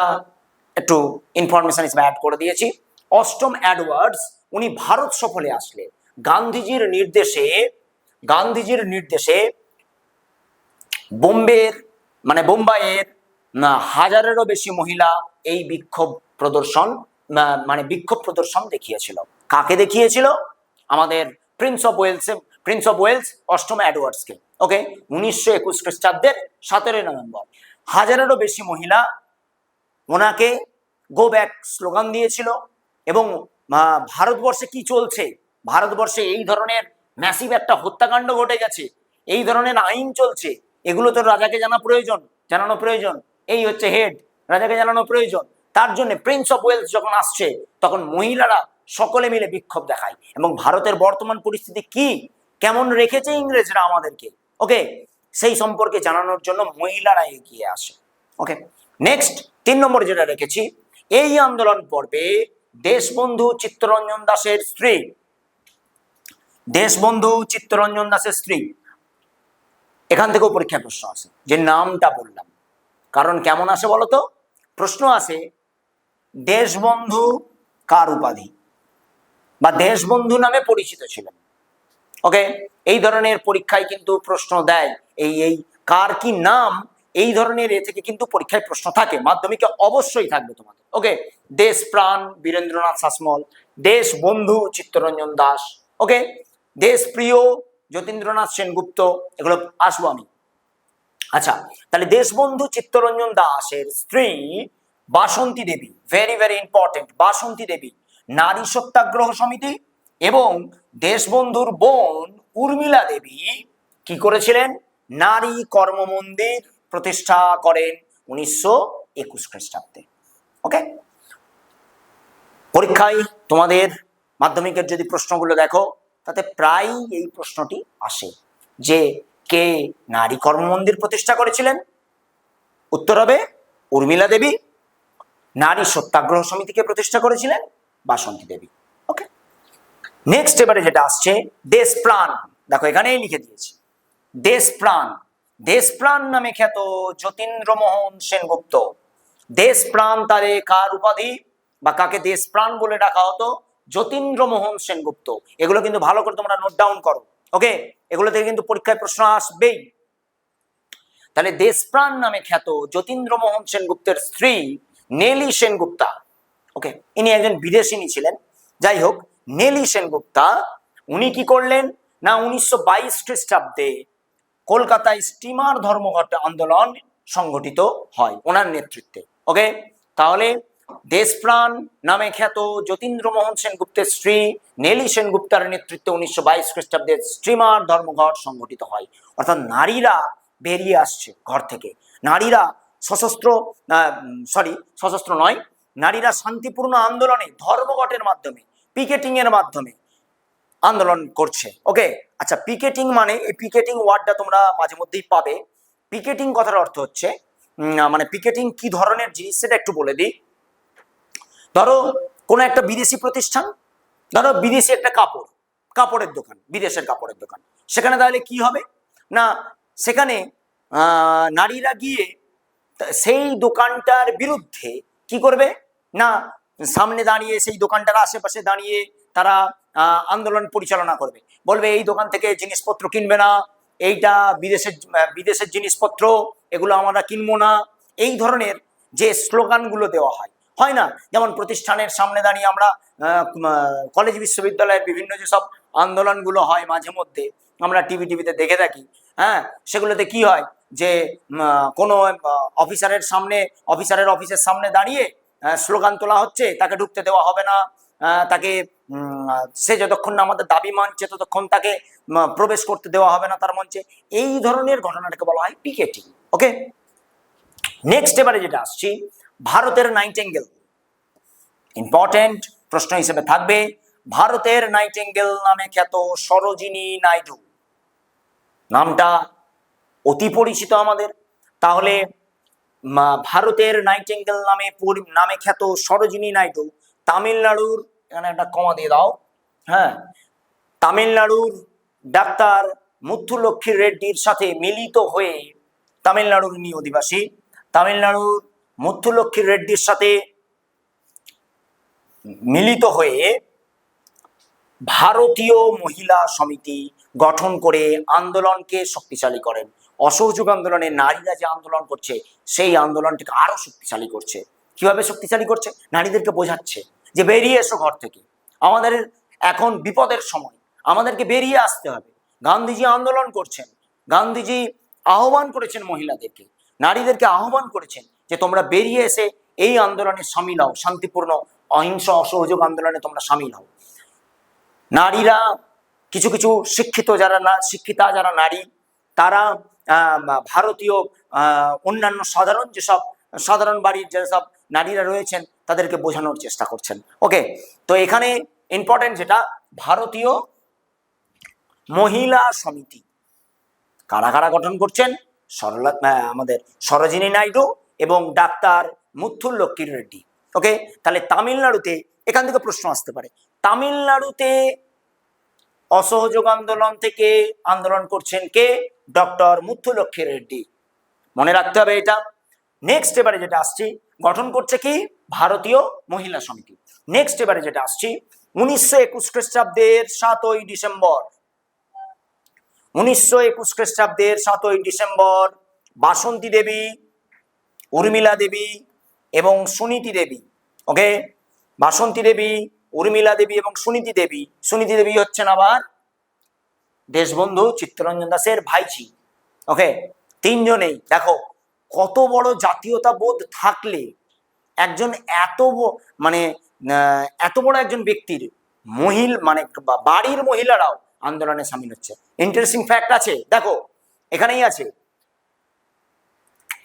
একটু ইনফরমেশন হিসেবে অ্যাড করে দিয়েছি। অষ্টম এডওয়ার্ডস উনি ভারত সফরে আসলে গান্ধীজির নির্দেশে বোম্বাইয়ের হাজারেরও বেশি মহিলা এই বিক্ষোভ প্রদর্শন দেখিয়েছিল। কাকে দেখিয়েছিল? আমাদের প্রিন্স অফ ওয়েলস অষ্টম এডওয়ার্ডসকে। ওকে, 1921 খ্রিস্টাব্দের 17 নভেম্বর হাজারেরও বেশি মহিলা ওনাকে গো ব্যাক স্লোগান দিয়েছিল। এবং ভারতবর্ষে কি চলছে, ভারতবর্ষে এই ধরনের ম্যাসিভ একটা হত্যাকাণ্ড ঘটে গেছে, এই ধরনের আইন চলছে, এগুলো তো রাজাকে জানানো প্রয়োজন, এই হচ্ছে হেড, রাজাকে জানানো প্রয়োজন। তার জন্য প্রিন্স অফ ওয়েলস যখন আসছে তখন মহিলারা সকলে মিলে বিক্ষোভ দেখায় এবং ভারতের বর্তমান পরিস্থিতি কি, কেমন রেখেছে ইংরেজরা আমাদেরকে, ওকে সেই সম্পর্কে জানানোর জন্য মহিলারা এগিয়ে আসে। ওকে, নেক্সট 3 নম্বর যেটা রেখেছি, এই আন্দোলন পর্বে দেশবন্ধু চিত্তরঞ্জন দাসের স্ত্রী, এখান থেকেও পরীক্ষায় প্রশ্ন আসে, যে নামটা বললাম, কারণ কেমন আসে বলতো, প্রশ্ন আসে দেশবন্ধু কার উপাধি বা দেশবন্ধু নামে পরিচিত ছিলেন। ওকে, এই ধরনের পরীক্ষায় কিন্তু প্রশ্ন দেয়, এই কার কি নাম, এই ধরনের থেকে কিন্তু পরীক্ষায় প্রশ্ন থাকে, মাধ্যমিকে অবশ্যই থাকবে তোমাদের। ওকে, দেশ প্রাণ বীরেন্দ্রনাথ শাসমল, দেশ বন্ধু চিত্তরঞ্জন দাস, ওকে দেশ প্রিয় যতীন্দ্রনাথ সেনগুপ্ত, এগুলো আসবো আমি। আচ্ছা, তাহলে দেশবন্ধু চিত্তরঞ্জন দাসের স্ত্রী বাসন্তী দেবী, ভেরি ভেরি ইম্পর্টেন্ট, বাসন্তী দেবী নারী সত্যাগ্রহ সমিতি এবং দেশবন্ধুর বোন উর্মিলা দেবী কি করেছিলেন, নারী কর্ম মন্দির প্রতিষ্ঠা করেন 1921 খ্রিস্টাব্দে। ওকে, পরীক্ষায় তোমাদের মাধ্যমিকের যদি প্রশ্নগুলো দেখো তাতে প্রায় এই প্রশ্নটি আসে যে কে নারী কর্ম মন্দির প্রতিষ্ঠা করেছিলেন, উত্তর হবে উর্মিলা দেবী। নারী সত্যাগ্রহ সমিতিকে প্রতিষ্ঠা করেছিলেন বাসন্তী দেবী। ওকে, নেক্সট এবারে যেটা আসছে দেশ প্রাণ, দেখো এখানেই লিখে দিয়েছি দেশ প্রাণ নামে খ্যাত যতীন্দ্রমোহন সেনগুপ্ত। দেশ প্রাণ তারে কার উপাধি বা কাকে দেশ প্রাণ বলে ডাকা হতো, যতীন্দ্রমোহন সেনগুপ্ত। এগুলো কিন্তু ভালো করে তোমরা নোট ডাউন করো। ওকে, এগুলো থেকে কিন্তু পরীক্ষায় প্রশ্ন আসবেই। তাহলে দেশপ্রাণ নামে খ্যাত যতীন্দ্রমোহন সেনগুপ্তের স্ত্রী নেলি সেনগুপ্তা, ওকে ইনি একজন বিদেশিনী ছিলেন। যাই হোক, নেলি সেনগুপ্তা উনি কি করলেন না 1922 খ্রিস্টাব্দে কলকাতায় স্টিমার ধর্মঘট আন্দোলন সংগঠিত হয় ওনার নেতৃত্বে। ওকে, তাহলে দেশপ্রাণ নামে খ্যাত যতীন্দ্রমোহন সেনগুপ্তের স্ত্রী নেলি সেনগুপ্তার নেতৃত্বে 1922 খ্রিস্টাব্দে স্টিমার ধর্মঘট সংগঠিত হয়। অর্থাৎ নারীরা বেরিয়ে আসছে ঘর থেকে, নারীরা সশস্ত্র নয়, নারীরা শান্তিপূর্ণ আন্দোলনে ধর্মঘটের মাধ্যমে, পিকেটিং এর মাধ্যমে আন্দোলন করছে। ওকে, আচ্ছা পিকেটিং মানে, এই পিকেটিং ওয়ার্ডটা তোমরা মাঝে মধ্যেই পাবে। পিকেটিং কথার অর্থ হচ্ছে মানে পিকেটিং কি ধরনের জিনিস সেটা একটু বলে দিই। ধরো কোনো একটা বিদেশি প্রতিষ্ঠান, ধরো বিদেশি একটা কাপড়ের দোকান, বিদেশের কাপড়ের দোকান, সেখানে তাহলে কি হবে না, সেখানে নারীরা গিয়ে সেই দোকানটার বিরুদ্ধে কি করবে না, সামনে দাঁড়িয়ে সেই দোকানটার আশেপাশে দাঁড়িয়ে তারা আন্দোলন পরিচালনা করবে, বলবে এই দোকান থেকে জিনিসপত্র কিনবে না, এইটা বিদেশের জিনিসপত্র, এগুলো আমরা কিনবো না, এই ধরনের যে স্লোগানগুলো দেওয়া হয় না, যেমন প্রতিষ্ঠানের সামনে দাঁড়িয়ে আমরা কলেজ বিশ্ববিদ্যালয়ের বিভিন্ন যেসব আন্দোলনগুলো হয় মাঝে মধ্যে আমরা টিভিতে দেখে থাকি, হ্যাঁ, সেগুলোতে কি হয় যে কোনো অফিসারের সামনে, অফিসারের অফিসের সামনে দাঁড়িয়ে স্লোগান তোলা হচ্ছে, তাকে ঢুকতে দেওয়া হবে না, তাকে সে যতক্ষণ না আমাদের দাবি মানছে ততক্ষণ তাকে প্রবেশ করতে দেওয়া হবে না তার মঞ্চে। এই ধরনের ঘটনাটাকে বলা হয় পিকেটিং। ওকে, নেক্সট এবারে যেটা আসছি, ভারতের নাইটিঙ্গেল। ইম্পর্টেন্ট প্রশ্ন হিসেবে থাকবে, ভারতের নাইটিঙ্গেল নামে খ্যাত সরোজিনী নাইডু, নামটা অতি পরিচিত আমাদের। তাহলে ভারতের নাইটিঙ্গেল নামে খ্যাত সরোজিনী নাইডু তামিলনাড়ুর, এখানে একটা কমা দিয়ে দাও, হ্যাঁ, তামিলনাড়ুর ডাক্তার মুথুলক্ষ্মী রেড্ডির সাথে মিলিত হয়ে, তামিলনাড়ুর ইনি অধিবাসী, তামিলনাড়ুর মুথুলক্ষ্মী রেড্ডির সাথে মিলিত হয়ে ভারতীয় মহিলা সমিতি গঠন করে আন্দোলনকে শক্তিশালী করেন। অসহযোগ আন্দোলনে নারীরা যে আন্দোলন করছে সেই আন্দোলনটাকে আরো শক্তিশালী করছে। কিভাবে শক্তিশালী করছে? নারীদেরকে বোঝাচ্ছে যে বেরিয়ে এসো ঘর থেকে, আমাদের এখন বিপদের সময়, আমাদেরকে বেরিয়ে আসতে হবে। গান্ধীজি আন্দোলন করছেন, গান্ধীজি আহ্বান করেছেন মহিলাদেরকে, নারীদেরকে আহ্বান করেছেন যে তোমরা বেরিয়ে এসে এই আন্দোলনে সামিল হও, শান্তিপূর্ণ অহিংস অসহযোগ আন্দোলনে তোমরা সামিল হও। নারীরা, কিছু কিছু শিক্ষিত যারা শিক্ষিতা যারা নারী, তারা ভারতীয় অন্যান্য সাধারণ বাড়ির যেসব নারীরা রয়েছেন তাদেরকে বোঝানোর চেষ্টা করছেন। ওকে, তো এখানে ইম্পর্টেন্ট যেটা, ভারতীয় মহিলা সমিতি কারা কারা গঠন করছেন? আমাদের সরোজিনী নাইডু এবং ডাক্তার মুথুলক্ষ্মী রেড্ডি। ওকে, তাহলে তামিলনাড়ুতে, এখান থেকে প্রশ্ন আসতে পারে, তামিলনাড়ুতে অসহযোগ আন্দোলন থেকে আন্দোলন করছেন কে? ডক্টর মুথুলক্ষ্মী রেড্ডি, মনে রাখতে হবে এটা। নেক্সট এবারে যেটা আসছি, গঠন করছে কি? ভারতীয় মহিলা সমিতি। নেক্সট এবারে যেটা আসছি, 1921 খ্রিস্টাব্দের 7ই ডিসেম্বর, 1921 খ্রিস্টাব্দের 7ই ডিসেম্বর বাসন্তী দেবী, উর্মিলা দেবী এবং সুনীতি দেবী, ওকে, বাসন্তী দেবী, উর্মিলা দেবী এবং সুনীতি দেবী। সুনীতি দেবী হচ্ছেন আবার দেশবন্ধু চিত্তরঞ্জন দাসের ভাইঝি। ওকে, তিনজনেই দেখো কত বড় জাতীয়তাবোধ থাকলে একজন মানে এত বড় একজন ব্যক্তির মানে বাড়ির মহিলারাও আন্দোলনে সামিল হচ্ছে। ইন্টারেস্টিং ফ্যাক্ট আছে, দেখো এখানেই আছে,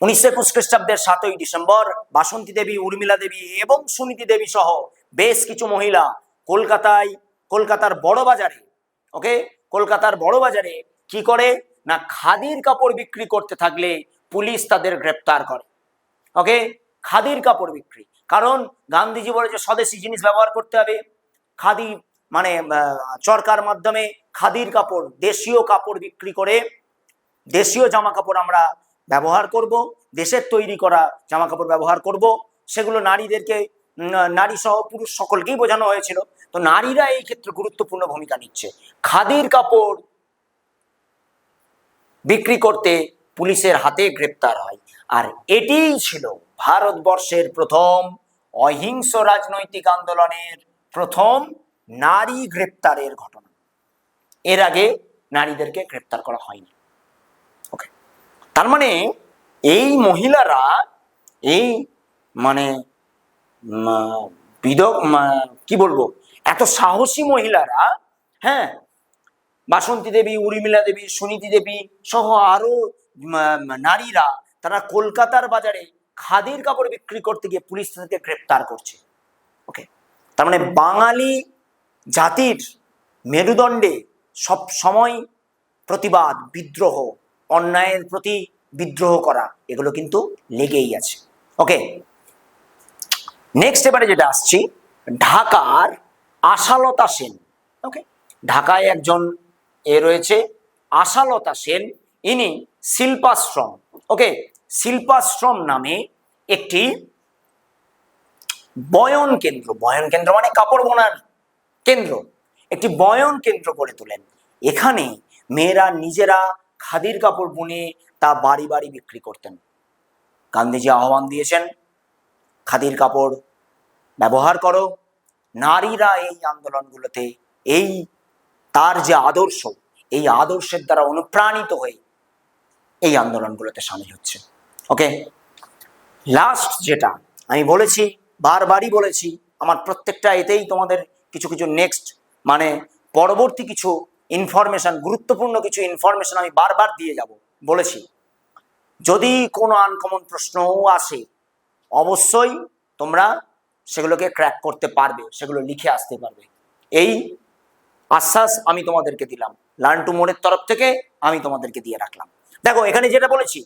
1921 খ্রিস্টাব্দের 7ই ডিসেম্বর বাসন্তী দেবী, উর্মিলা দেবী এবং সুনীতি দেবী সহ বেশ কিছু মহিলা কলকাতার বড় বাজারে, ওকে, কলকাতার বড় বাজারে কি করে না, খাদির কাপড় বিক্রি করতে থাকলে পুলিশ তাদের গ্রেপ্তার করে। ওকে, খাদির কাপড় বিক্রি, কারণ গান্ধীজি বলে যে স্বদেশি জিনিস ব্যবহার করতে হবে, খাদি মানে চরকার মাধ্যমে খাদির কাপড়, দেশীয় কাপড় বিক্রি করে দেশীয় জামা কাপড় আমরা ব্যবহার করব, দেশের তৈরি করা জামা কাপড় ব্যবহার করব, সেগুলো নারীদেরকে, নারী সহ পুরুষ সকলকেই বোঝানো হয়েছিল। তো নারীরা এই ক্ষেত্রে গুরুত্বপূর্ণ ভূমিকা নিচ্ছে। খাদির কাপড় বিক্রি করতে পুলিশের হাতে গ্রেপ্তার হয়। আর এটিই ছিল ভারতবর্ষের প্রথম অহিংস রাজনৈতিক আন্দোলনের প্রথম নারী গ্রেপ্তারের ঘটনা। এর আগে নারীদেরকে গ্রেপ্তার করা হয়নি। ওকে, তার মানে এই মহিলারা, এই মানে কি বলবো, এত সাহসী মহিলারা, হ্যাঁ, বাসন্তী দেবী, উর্মিলা দেবী, সুনীতি দেবী সহ আরো নারীরা, তারা কলকাতার বাজারে খাদির কাপড় বিক্রি করতে গিয়ে পুলিশ তাদেরকে গ্রেপ্তার করছে। ওকে, তার মানে বাঙালি জাতির মেরুদণ্ডে সব সময় প্রতিবাদ, বিদ্রোহ, অন্যায়ের প্রতি বিদ্রোহ করা, এগুলো কিন্তু লেগেই আছে। ওকে, নেক্সট এবারে যেটা আসছি, ঢাকার আশালতা সেন। ওকে, ঢাকায় একজন রয়েছে আশালতা সেন, ইনি শিল্পাশ্রম, ওকে, শিল্পাশ্রম নামে একটি বয়ন কেন্দ্র মানে কাপড় বোনার কেন্দ্র, একটি বয়ন কেন্দ্র গড়ে তোলেন। এখানে মেয়েরা নিজেরা খাদির কাপড় বুনে তা বাড়ি বাড়ি বিক্রি করতেন। গান্ধীজি আহ্বান দিয়েছেন, খাদির কাপড় ব্যবহার করো। নারীরা এই আন্দোলনগুলোতে তার যে আদর্শ, এই আদর্শের দ্বারা অনুপ্রাণিত হয়ে এই আন্দোলনগুলোতে সামিল হচ্ছে। ওকে, লাস্ট যেটা আমি বলেছি, বারবারই বলেছি, আমার প্রত্যেকটা এতেই তোমাদের কিছু কিছু নেক্সট মানে পরবর্তী কিছু ইনফরমেশন, গুরুত্বপূর্ণ কিছু ইনফরমেশন আমি বারবার দিয়ে যাব বলেছি। যদি কোনো আনকমন প্রশ্নও আসে অবশ্যই তোমরা সেগুলোকে ক্র্যাক করতে পারবে, সেগুলো লিখে আসতে পারবে, এই আশ্বাস আমি তোমাদেরকে দিলাম। লার্ন টু মোরের তরফ থেকে আমি তোমাদেরকে দিয়ে রাখলাম। দেখো এখানে যেটা বলেছি,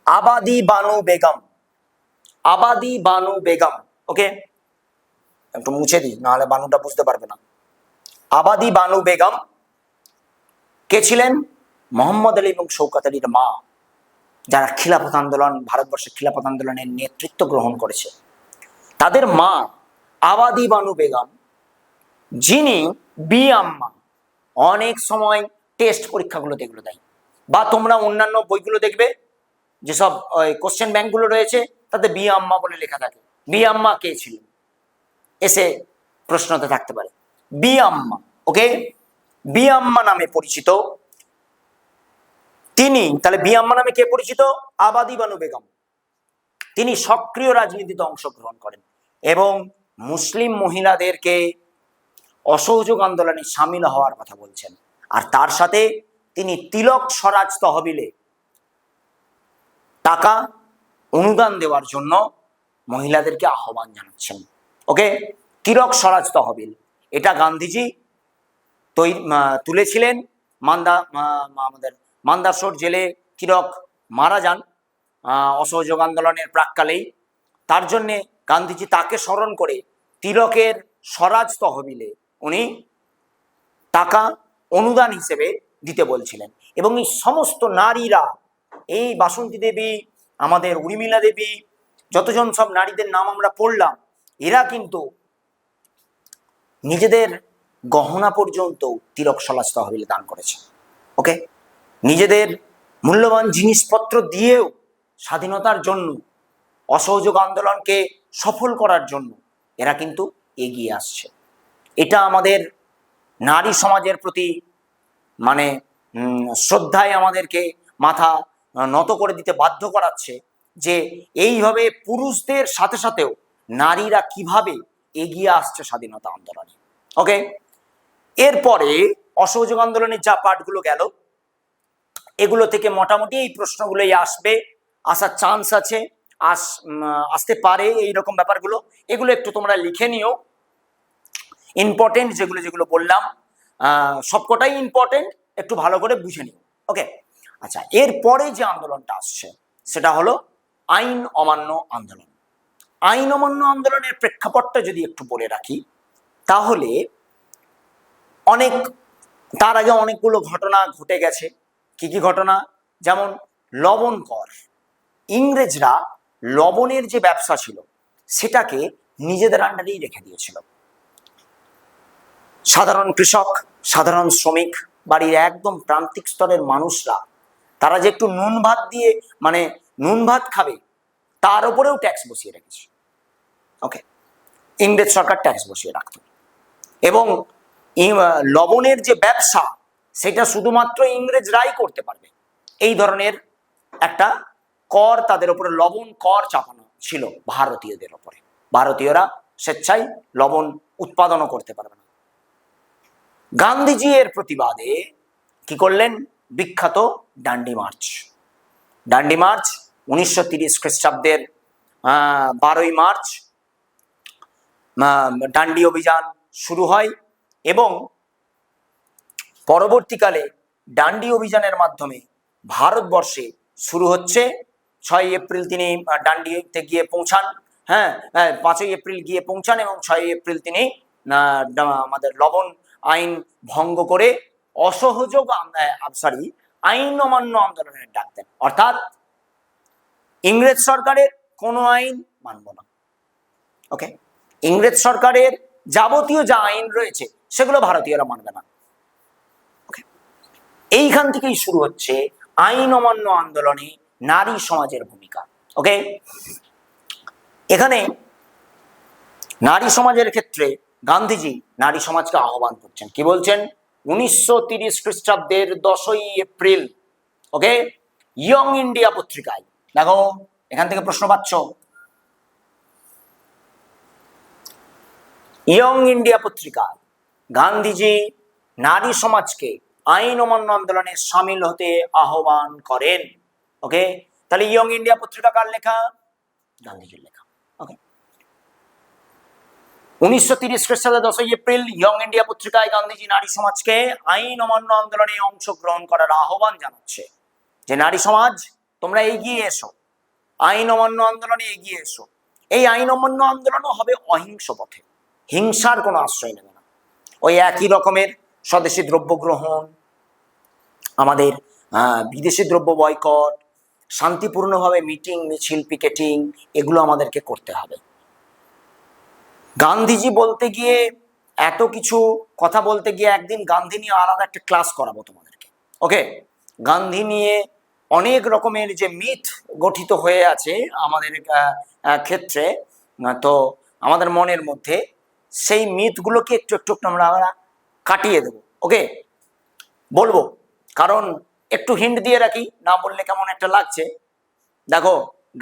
আবাদি বানু বেগম, আবাদি বানু বেগম, ওকে একটু মুছে দিই নাহলে বানুটা বুঝতে পারবে না। আবাদি বানু বেগম কে ছিলেন? মোহাম্মদ আলী এবং শৌকত আলীর মা, যারা খিলাফত আন্দোলন, ভারতবর্ষের খিলাফত আন্দোলনের নেতৃত্ব গ্রহণ করেছে। তাদের মা আবাদি বানু বেগম, যিনি বি আম্মা, অনেক সময় টেস্ট পরীক্ষাগুলোতে এগুলো দেয়, বা তোমরা অন্যান্য বইগুলো দেখবে যেসব কোশ্চেন ব্যাংকগুলো রয়েছে তাতে বি আম্মা বলে লেখা থাকে। বি আম্মা কে ছিলেন এসে প্রশ্নতে থাকতে পারে। বি আম্মা, ওকে, বি আম্মা নামে পরিচিত তিনি। তাহলে বি আম্মা নামে কে পরিচিত? আবাদি বানু বেগম। তিনি সক্রিয় রাজনীতিতে অংশগ্রহণ করেন এবং মুসলিম মহিলাদেরকে অসহযোগ আন্দোলনে সামিল হওয়ার কথা বলছেন। আর তার সাথে তিনি তিলক স্বরাজ তহবিলে টাকা অনুদান দেওয়ার জন্য মহিলাদেরকে আহ্বান জানাচ্ছেন। ওকে, তিলক স্বরাজ তহবিল, এটা গান্ধীজি তুলেছিলেন। আমাদের মান্দাসোর জেলে তিলক মারা যান অসহযোগ আন্দোলনের প্রাককালেই। তার জন্যে গান্ধীজি তাকে স্মরণ করে তিলকের স্বরাজ তহবিলে উনি টাকা অনুদান হিসেবে দিতে বলছিলেন। এবং এই সমস্ত নারীরা, এই বাসন্তী দেবী, আমাদের উর্মিলা দেবী, যতজন সব নারীদের নাম আমরা পড়লাম, এরা কিন্তু নিজেদের গহনা পর্যন্ত তিলক স্বরাজ তহবিলে দান করেছে। ওকে, নিজেদের মূল্যবান জিনিসপত্র দিয়েও স্বাধীনতার জন্য, অসহযোগ আন্দোলনকে সফল করার জন্য এরা কিন্তু এগিয়ে আসছে। এটা আমাদের নারী সমাজের প্রতি মানে শ্রদ্ধায় আমাদেরকে মাথা নত করে দিতে বাধ্য করাচ্ছে যে এইভাবে পুরুষদের সাথে সাথেও নারীরা কিভাবে এগিয়ে আসছে স্বাধীনতা আন্দোলনে। ওকে, এরপরে অসহযোগ আন্দোলনের যা পার্টগুলো গেল, এগুলো থেকে মোটামুটি এই প্রশ্নগুলোই আসবে, আসার চান্স আছে, আসতে পারে এইরকম ব্যাপারগুলো। এগুলো একটু তোমরা লিখে নিও। ইম্পর্টেন্ট যেগুলো যেগুলো বললাম সবকটাই ইম্পর্টেন্ট, একটু ভালো করে বুঝে নিও। ওকে, আচ্ছা, এরপরে যে আন্দোলনটা আসছে সেটা হলো আইন অমান্য আন্দোলন। আইন অমান্য আন্দোলনের প্রেক্ষাপটটা যদি একটু বলে রাখি, তাহলে তার আগে অনেকগুলো ঘটনা ঘটে গেছে। কি কি ঘটনা? যেমন লবণ কর। ইংরেজরা লবণের যে ব্যবসা ছিল সেটাকে নিজেদের আন্ডারেই রেখে দিয়েছিল। সাধারণ কৃষক, সাধারণ শ্রমিক, বাড়ির একদম প্রান্তিক স্তরের মানুষরা, তারা যে একটু নুন ভাত দিয়ে মানে নুন ভাত খাবে তার উপরেও ট্যাক্স বসিয়ে রেখেছে। ওকে, ইংরেজ সরকার ট্যাক্স বসিয়ে রাখত। এবং লবণের যে ব্যবসা সেটা শুধুমাত্র ইংরেজরাই করতে পারবে, এই ধরনের একটা কর তাদের উপরে, লবণ কর চাপানো ছিল ভারতীয়দের উপরে। ভারতীয়রা স্বেচ্ছায় লবণ উৎপাদনও করতে পারবে না। গান্ধীজি এর প্রতিবাদে কি করলেন? বিখ্যাত ডান্ডি মার্চ। ডান্ডি মার্চ 1930 খ্রিস্টাব্দের 12ই মার্চ ডান্ডি অভিযান শুরু হয় এবং পরবর্তীকালে ডান্ডি অভিযানের মাধ্যমে ভারতবর্ষে শুরু হচ্ছে। 6ই এপ্রিল তিনি ডান্ডিতে গিয়ে পৌঁছান, 5ই এপ্রিল গিয়ে পৌঁছান এবং 6ই এপ্রিল তিনি আমাদের লবণ আইন ভঙ্গ করে আইন অমান্য আন্দোলনের ডাক দেন। অর্থাৎ ইংরেজ সরকারের কোনো আইন মানব না। ওকে, ইংরেজ সরকারের যাবতীয় যা আইন রয়েছে সেগুলো ভারতীয়রা মানবে না। ওকে, এইখান থেকেই শুরু হচ্ছে আইন অমান্য আন্দোলনে নারী সমাজের ভূমিকা। ওকে, এখানে নারী সমাজের ক্ষেত্রে গান্ধীজি নারী সমাজকে আহ্বান করছেন। কি বলছেন? 1930 খ্রিস্টাব্দের 10ই এপ্রিল ওকে, ইয়ং ইন্ডিয়া পত্রিকায় দেখো এখান থেকে প্রশ্ন পাচ্ছ। ইয়ং ইন্ডিয়া পত্রিকায় গান্ধীজি নারী সমাজকে আইন অমান্য আন্দোলনে সামিল হতে আহ্বান করেন। ওকে, তাহলে ইয়ং ইন্ডিয়া পত্রিকা কার লেখা? গান্ধীজির লেখা। ওকে, 1930 খ্রিস্টাব্দে 10ই এপ্রিল ইয়ং ইন্ডিয়া পত্রিকায় গান্ধীজি নারী সমাজকে আইন অমান্য আন্দোলনে অংশগ্রহণ করার আহ্বান জানাচ্ছে, যে নারী সমাজ তোমরা এগিয়ে এসো, আইন অমান্য আন্দোলনে এগিয়ে এসো। এই আইন অমান্য আন্দোলনও হবে অহিংস পথে, হিংসার কোনো আশ্রয় নেবে না। ওই একই রকমের স্বদেশি দ্রব্য গ্রহণ, আমাদের বিদেশি দ্রব্য বয়কট, শান্তিপূর্ণভাবে মিটিং মিছিল পিকেটিং, এগুলো আমাদেরকে করতে হবে। গান্ধীজি বলতে গিয়ে এত কিছু কথা বলতে গিয়ে একদিন গান্ধী নিয়ে আলাদা একটা ক্লাস করাবো তোমাদেরকে। ওকে, গান্ধী নিয়ে অনেক রকমের যে মিথ গঠিত হয়ে আছে আমাদের ক্ষেত্রে, তো আমাদের মনের মধ্যে সেই মিথগুলোকে একটু একটু আমরা কাটিয়ে দেবো। ওকে, বলবো, কারণ একটু হিন্ট দিয়ে রাখি, না বললে কেমন একটা লাগছে। দেখো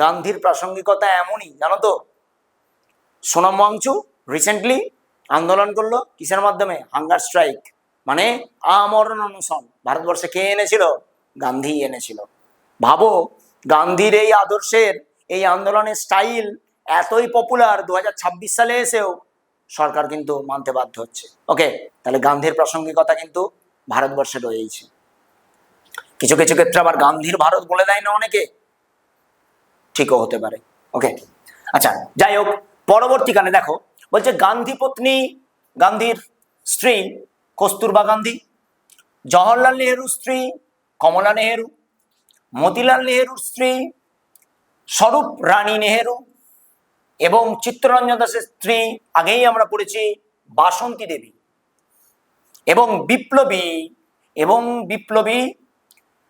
গান্ধীর প্রাসঙ্গিকতা এমনই, জানো তো, সোনাম ওয়াংচু রিসেন্টলি আন্দোলন করলো কিসের মাধ্যমে? হাঙ্গার স্ট্রাইক, মানে আমরণ অনশন। ভারতবর্ষে কে এনেছিল? গান্ধী এনেছিল। ভাবো গান্ধীর এই আদর্শের, এই আন্দোলনের স্টাইল এতই পপুলার, 2026 সালে এসেও সরকার কিন্তু মানতে বাধ্য হচ্ছে। ওকে, তাহলে গান্ধীর প্রাসঙ্গিকতা কিন্তু ভারতবর্ষে রয়েছে। কিছু কিছু ক্ষেত্রে আবার গান্ধীর ভারত বলে দেয় না অনেকে, ঠিকও হতে পারে। ওকে, আচ্ছা যাই হোক, পরবর্তীকালে দেখো বলছে গান্ধী পত্নী, গান্ধীর স্ত্রী কস্তুরবা গান্ধী, জওহরলাল নেহরুর স্ত্রী কমলা নেহেরু, মতিলাল নেহেরুর স্ত্রী স্বরূপ রানী নেহেরু, এবং চিত্তরঞ্জন দাসের স্ত্রী আগেই আমরা পড়েছি বাসন্তী দেবী, এবং বিপ্লবী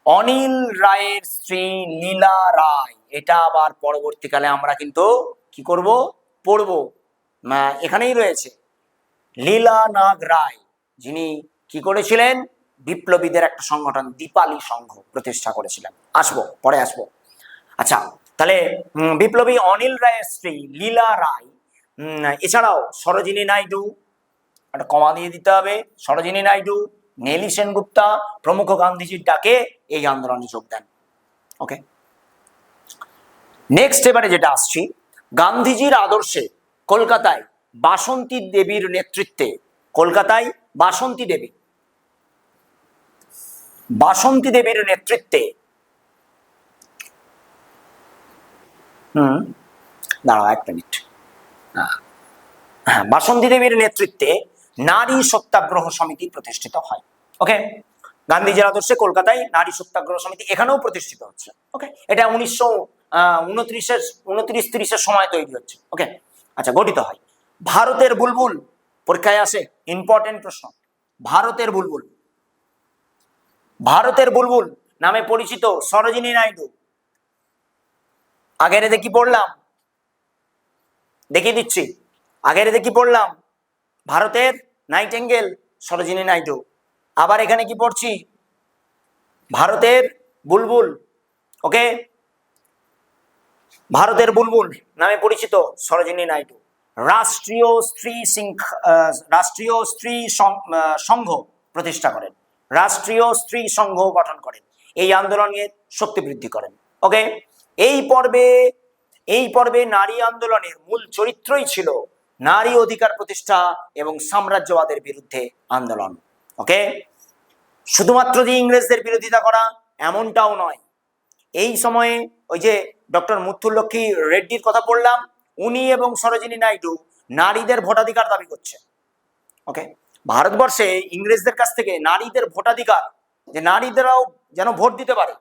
অনিল রায়ের স্ত্রী লীলা রায়। এটা আবার পরবর্তীকালে আমরা কিন্তু কি করব? পড়ব। এখানেই রয়েছে লীলা নাগ রায়, যিনি কি করেছিলেন? বিপ্লবীদের একটা সংগঠন দীপালি সংঘ প্রতিষ্ঠা করেছিলেন। পরে আসবো। আচ্ছা, তাহলে বিপ্লবী অনিল রায়ের স্ত্রী লীলা রায়, এছাড়াও সরোজিনী নাইডু, একটা কমা দিয়ে দিতে হবে, সরোজিনী নাইডু, নেলি সেনগুপ্তা প্রমুখ গান্ধীজির ডাকে এই আন্দোলনে যোগ দেন। ওকে, নেক্সট এবারে যেটা আসছি, গান্ধীজির আদর্শে কলকাতায় বাসন্তী দেবীর নেতৃত্বে, কলকাতায় বাসন্তী দেবীর নেতৃত্বে, দাঁড়াও এক মিনিট, বাসন্তী দেবীর নেতৃত্বে নারী সত্যাগ্রহ সমিতি প্রতিষ্ঠিত হয়। ওকে, গান্ধীজির আদর্শে কলকাতায় নারী সত্যাগ্রহ সমিতি এখানেও প্রতিষ্ঠিত হচ্ছে। ওকে, এটা 1929-30 সময় তৈরি হচ্ছে। ওকে, আচ্ছা, গঠিত হয়। ভারতের বুলবুল পরীক্ষায় আসে, ইম্পর্টেন্ট প্রশ্ন। ভারতের বুলবুল নামে পরিচিত সরোজিনী নাইডু। আগের এতে কি পড়লাম? দেখিয়ে দিচ্ছি। আগের এতে কি পড়লাম? ভারতের নাইটেঙ্গেল সরোজিনী নাইডু। আবার এখানে কি পড়ছি? ভারতের বুলবুল। ওকে, ভারতের বুলবুল নামে পরিচিত সরোজিনী নাইডু রাষ্ট্রীয় স্ত্রী সংঘ প্রতিষ্ঠা করেন, রাষ্ট্রীয় স্ত্রী সংঘ গঠন করেন, এই আন্দোলনের শক্তি বৃদ্ধি করেন। ওকে, এই পর্বে নারী আন্দোলনের মূল চরিত্রই ছিল নারী অধিকার প্রতিষ্ঠা এবং সাম্রাজ্যবাদের বিরুদ্ধে আন্দোলন। ওকে, শুধুমাত্র যে ইংরেজদের বিরোধিতা করা এমনটাও নয়। এই সময়ে ওই যে ডক্টর মুথুলক্ষ্মী রেড্ডির কথা বললাম, উনি এবং সরোজিনী নাইডু নারীদের ভোটাধিকার দাবি করছে। ওকে, ভারতবর্ষে ইংরেজদের কাছ থেকে নারীদের ভোটাধিকার, যে নারীদেরও যেন ভোট দিতে পারে,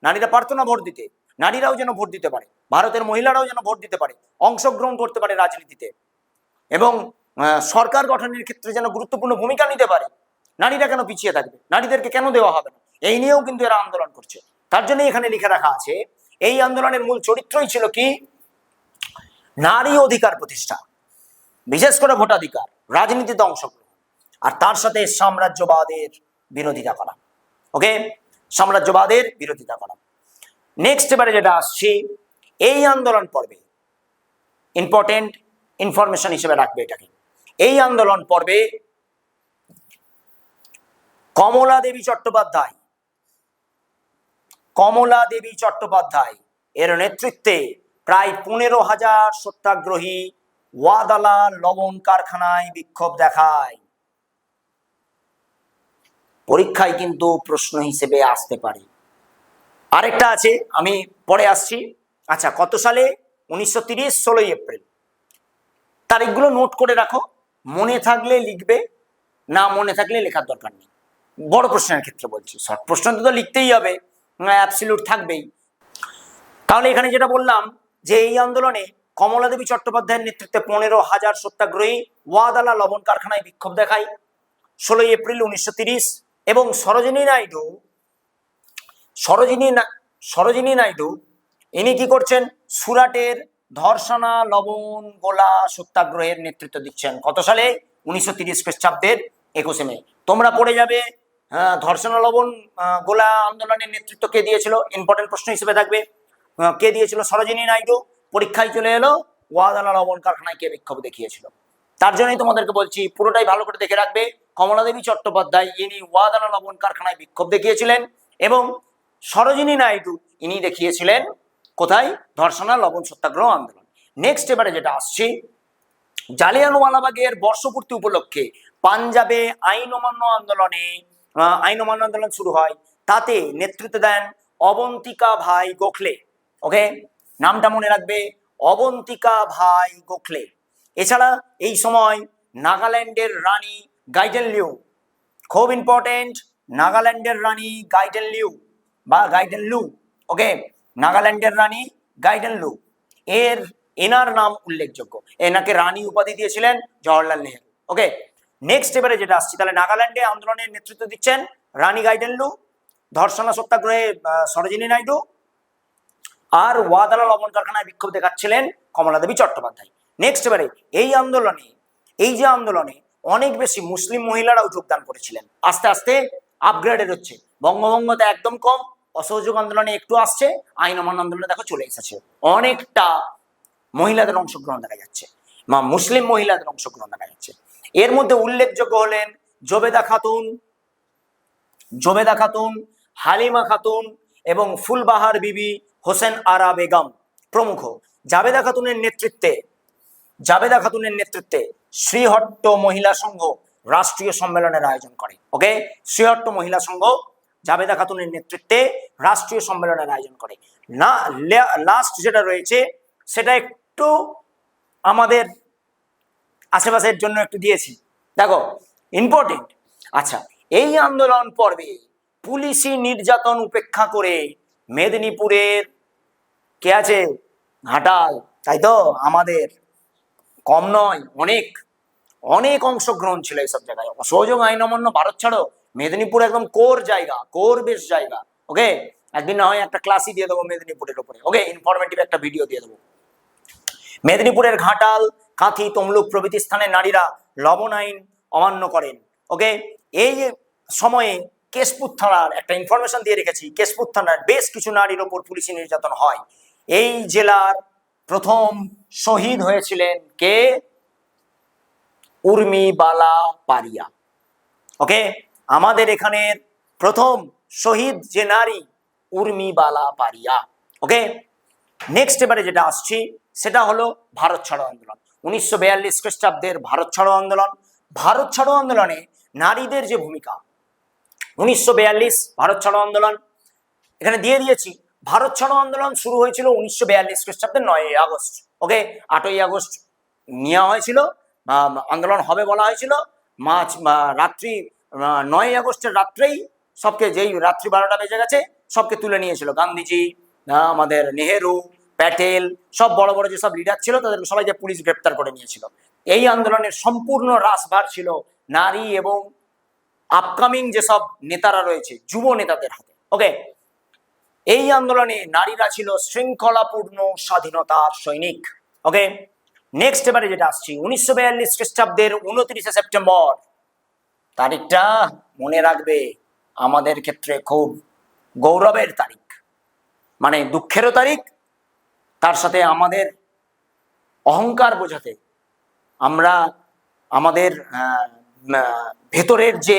নারীরা পারতো না ভোট দিতে, নারীরাও যেন ভোট দিতে পারে, ভারতের মহিলারাও যেন ভোট দিতে পারে, অংশগ্রহণ করতে পারে রাজনীতিতে, এবং সরকার গঠনের ক্ষেত্রে যেন গুরুত্বপূর্ণ ভূমিকা নিতে পারে। নারীরা কেন পিছিয়ে থাকবে? নারীদেরকে কেন দেওয়া হবে না? এই নিয়েও কিন্তু এরা আন্দোলন করছে। তার জন্য এখানে লিখে রাখা আছে, এই আন্দোলনের মূল চরিত্রই ছিল কি? নারী অধিকার প্রতিষ্ঠা, বিশেষ করে ভোটাধিকার, রাজনীতিতে অংশগ্রহণ, আর তার সাথে সাম্রাজ্যবাদের বিরোধিতা করা। ওকে, সাম্রাজ্যবাদের বিরোধিতা করা। নেক্সট এবারে যেটা আসছি, এই আন্দোলন পর্বে ইম্পর্টেন্ট ইনফরমেশন হিসেবে রাখবে এটাকে, এই আন্দোলন পর্বে কমলা দেবী চট্টোপাধ্যায় এর নেতৃত্বে প্রায় 15,000 সত্যাগ্রহী ওয়াদালা লবণ কারখানায় বিক্ষোভ দেখায়। পরীক্ষায় কিন্তু প্রশ্ন হিসেবে আসতে পারে। আরেকটা আছে, আমি পরে আসছি। আচ্ছা, কত সালে? 1930, 16ই এপ্রিল। তারিখগুলো নোট করে রাখো, মনে থাকলে লিখবে, না মনে থাকলে লেখার দরকার নেই। বড় প্রশ্নের ক্ষেত্রে বলছি, শর্ট প্রশ্ন তো লিখতেই হবে, অ্যাবসলিউট থাকবেই। তাহলে এখানে যেটা বললাম যে এই আন্দোলনে কমলা দেবী চট্টোপাধ্যায়ের নেতৃত্বে 15,000 সত্যাগ্রহী ওয়াদালা লবণ কারখানায় বিক্ষোভ দেখায় 16ই এপ্রিল 1930। এবং সরোজিনী নাইডু ইনি কি করছেন? সুরাটের ধর্ষণা লবণ গোলা সত্যাগ্রহের নেতৃত্ব দিচ্ছেন। কত সালে? 1930 খ্রিস্টাব্দের 21শে মে। তোমরা পড়ে যাবে ধর্ষণা লবণ গোলা আন্দোলনের নেতৃত্ব কে দিয়েছিল, ইম্পর্টেন্ট প্রশ্ন হিসেবে থাকবে। কে দিয়েছিল? সরোজিনী নাইডু। পরীক্ষায় চলে এলো ওয়াদালা লবণ কারখানায় কে বিক্ষোভ দেখিয়েছিল। তার জন্যই তোমাদেরকে বলছি পুরোটাই ভালো করে দেখে রাখবে। কমলা দেবী চট্টোপাধ্যায় ইনি ওয়াদালা লবণ কারখানায় বিক্ষোভ দেখিয়েছিলেন, এবং সরোজিনী নাইডু ইনি দেখিয়েছিলেন কোথায়? ধর্ষণা লবণ সত্যাগ্রহ আন্দোলন। নেক্সট এবারে যেটা আসছি, জালিয়ানওয়ালাবাগের বর্ষপূর্তি উপলক্ষে পাঞ্জাবে আইন অমান্য আন্দোলন শুরু হয়। তাতে নেতৃত্ব দেন অবন্তিকা ভাই গোখলে। ওকে, নামটা মনে রাখবে, অবন্তিকা ভাই গোখলে। এছাড়া এই সময় নাগাল্যান্ডের রানী গাইডেনলিউ, খুব ইম্পর্টেন্ট, নাগাল্যান্ডের রানী গাইডেনলু। ওকে, নাগাল্যান্ডের রানী গাইডেনলু, এনার নাম উল্লেখযোগ্য। এনাকে রানী উপাধি দিয়েছিলেন জওহরলাল নেহেরু। ওকে, নেক্সট এবারে যেটা আসছি, তাহলে নাগাল্যান্ডে আন্দোলনের নেতৃত্ব দিচ্ছেন রানী গাইডেনলু, ধর্ষণা সত্যাগ্রহে সরোজিনী নাইডু, আর ওয়াদালা লবণ কারখানায় বিক্ষোভ দেখাচ্ছিলেন কমলা দেবী চট্টোপাধ্যায়। নেক্সট এবারে এই আন্দোলনে অনেক বেশি মুসলিম মহিলারাও যোগদান করেছিলেন। আস্তে আস্তে আপগ্রেডেড হচ্ছে। বঙ্গভঙ্গতে একদম কম, অসহযোগ আন্দোলনে একটু আসছে, আইন অমান্য আন্দোলনে দেখো চলে এসেছে। অনেকটা মহিলাদের অংশগ্রহণ দেখা যাচ্ছে, মুসলিম মহিলাদের অংশগ্রহণ দেখা যাচ্ছে। এর মধ্যে উল্লেখযোগ্য হলেন জোবেদা খাতুন, হালিমা খাতুন এবং ফুলবাহার বিবি, হোসেন আরা বেগম প্রমুখ। জাবেদা খাতুনের নেতৃত্বে শ্রীহট্ট মহিলা সংঘ রাষ্ট্রীয় সম্মেলনের আয়োজন করে। ওকে, শ্রীহট্ট মহিলা সংঘ জাবেদা খাতুনের নেতৃত্বে রাষ্ট্রীয় সম্মেলনের আয়োজন করে। না, লাস্ট যেটা রয়েছে সেটা একটু আমাদের আশেপাশের জন্য একটু দিয়েছি, দেখো ইম্পর্টেন্ট। আচ্ছা, এই আন্দোলন পর্বে পুলিশি নির্যাতন উপেক্ষা করে মেদিনীপুরের কে আছে? ঘাটাল, তাই তো? আমাদের কম নয়, অনেক অংশগ্রহণ ছিল এইসব জায়গায়। অসহযোগ আইন অমান্য, ভারত ছাড়ো, মেদিনীপুর একদম কোর বেশ জায়গা। ওকে, একদিন না হয় একটা ক্লাসই দিয়ে দেবো মেদিনীপুরের উপরে। ওকে, ইনফরমেটিভ একটা ভিডিও দিয়ে দেবো। মেদিনীপুরের ঘাটাল, কাঁথি, তমলুক প্রভৃতি স্থানে নারীরা লবণ আইন অমান্য করেন। ওকে, এই সময়ে কেশপুর থানার একটা ইনফরমেশন দিয়ে রেখেছি, কেশপুর থানার বেশ কিছু নারীর ওপর পুলিশি নির্যাতন হয়। এই জেলার প্রথম শহীদ হয়েছিলেন কে? উর্মিবালা পারিয়া। ওকে, আমাদের এখানের প্রথম শহীদ যে নারী, উর্মিবালা পারিয়া। ওকে, নেক্সট এবারে যেটা আসছি সেটা হলো ভারত ছাড়ো আন্দোলন। 1942 খ্রিস্টাব্দের ভারত ছাড়ো আন্দোলনে নারীদের যে ভূমিকা। 1942 ভারত ছাড়ো আন্দোলন এখানে দিয়ে দিয়েছি। ভারত ছাড়ো আন্দোলন শুরু হয়েছিল 1942 খ্রিস্টাব্দের 9ই আগস্ট। ওকে, 8ই আগস্ট নেওয়া হয়েছিল, আন্দোলন হবে বলা হয়েছিল। রাত্রি 9ই আগস্টের রাত্রেই সবকে, যেই রাত্রি 12টা বেজে গেছে, সবকে তুলে নিয়েছিল গান্ধীজি, আমাদের নেহেরু, প্যাটেল, সব বড় বড় যেসব লিডার ছিল তাদেরকে সবাইকে পুলিশ গ্রেপ্তার করে নিয়েছিল। এই আন্দোলনের সম্পূর্ণ রাশভার ছিল নারী এবং আপকামিং যেসব নেতারা রয়েছে যুব নেতাদের হাতে। ওকে, এই আন্দোলনে নারীরা ছিল শৃঙ্খলাপূর্ণ স্বাধীনতার সৈনিক। ওকে, নেক্সট এবারে যেটা আসছি, 1942 খ্রিস্টাব্দের 29শে সেপ্টেম্বর, তারিখটা মনে রাখবে, আমাদের ক্ষেত্রে খুব গৌরবের তারিখ, মানে দুঃখেরও তারিখ, তার সাথে আমাদের অহংকার বোঝাতে, আমরা আমাদের ভেতরের যে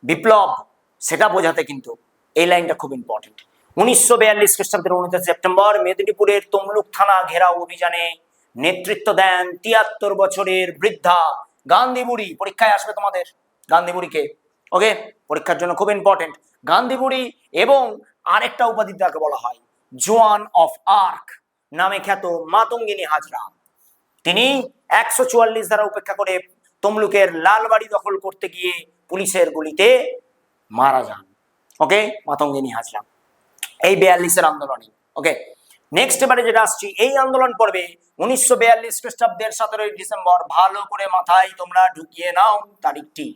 বিপ্লব সেটা বোঝাতে কিন্তু এই লাইনটা খুব ইম্পর্টেন্ট। 1942 খ্রিস্টাব্দের 29 সেপ্টেম্বর মেদিনীপুরের তমলুক থানা ঘেরাও অভিযানে নেতৃত্ব দেন 73 বছরের বৃদ্ধা গান্ধী বুড়ি। পরীক্ষায় আসবে তোমাদের গান্ধী বুড়িকে, ওকে, পরীক্ষার জন্য খুব ইম্পর্টেন্ট গান্ধী বুড়ি। এবং আরেকটা উপাধি তাকে বলা হয় জোয়ান অফ আর্ক নামে খ্যাত মাতঙ্গিনী হাজরা। তিনি 144 ধারা উপেক্ষা করে তমলুকের লালবাড়ি দখল করতে গিয়ে পুলিশের গুলিতে মারা যান। ওকে, মাতঙ্গিনী হাজরা এই 42-এর আন্দোলনে। ওকে, নেক্সট এবারে যেটা আসছি এই আন্দোলন পর্বে 1942 খ্রিস্টাব্দের 17 ডিসেম্বর, ভালো করে মাথায় তোমরা ঢুকিয়ে নাও তারিখটি,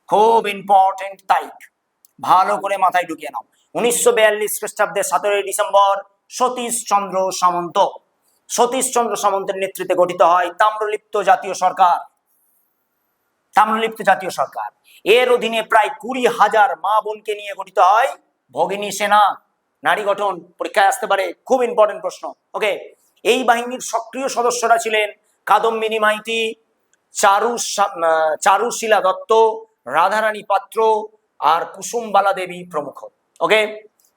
খুব ইম্পর্টেন্ট তারিখ, ভালো করে মাথায় ঢুকিয়ে নাও। 1942 খ্রিস্টাব্দের 17 ডিসেম্বর সতীশ চন্দ্র সামন্তের নেতৃত্বে গঠিত হয় তাম্রলিপ্ত জাতীয় সরকার। এর অধীনে প্রায় 20,000 মা বোনকে নিয়ে গঠিত হয় ভগিনী সেনা। নারী গঠন পরীক্ষায় আসতে পারে, খুব ইম্পর্টেন্ট প্রশ্ন। ওকে, এই বাহিনীর সক্রিয় সদস্যরা ছিলেন কাদম্বিনী মাইতি, চারুশীলা দত্ত, রাধারানী পাত্র আর কুসুমবালা দেবী প্রমুখ। ওকে,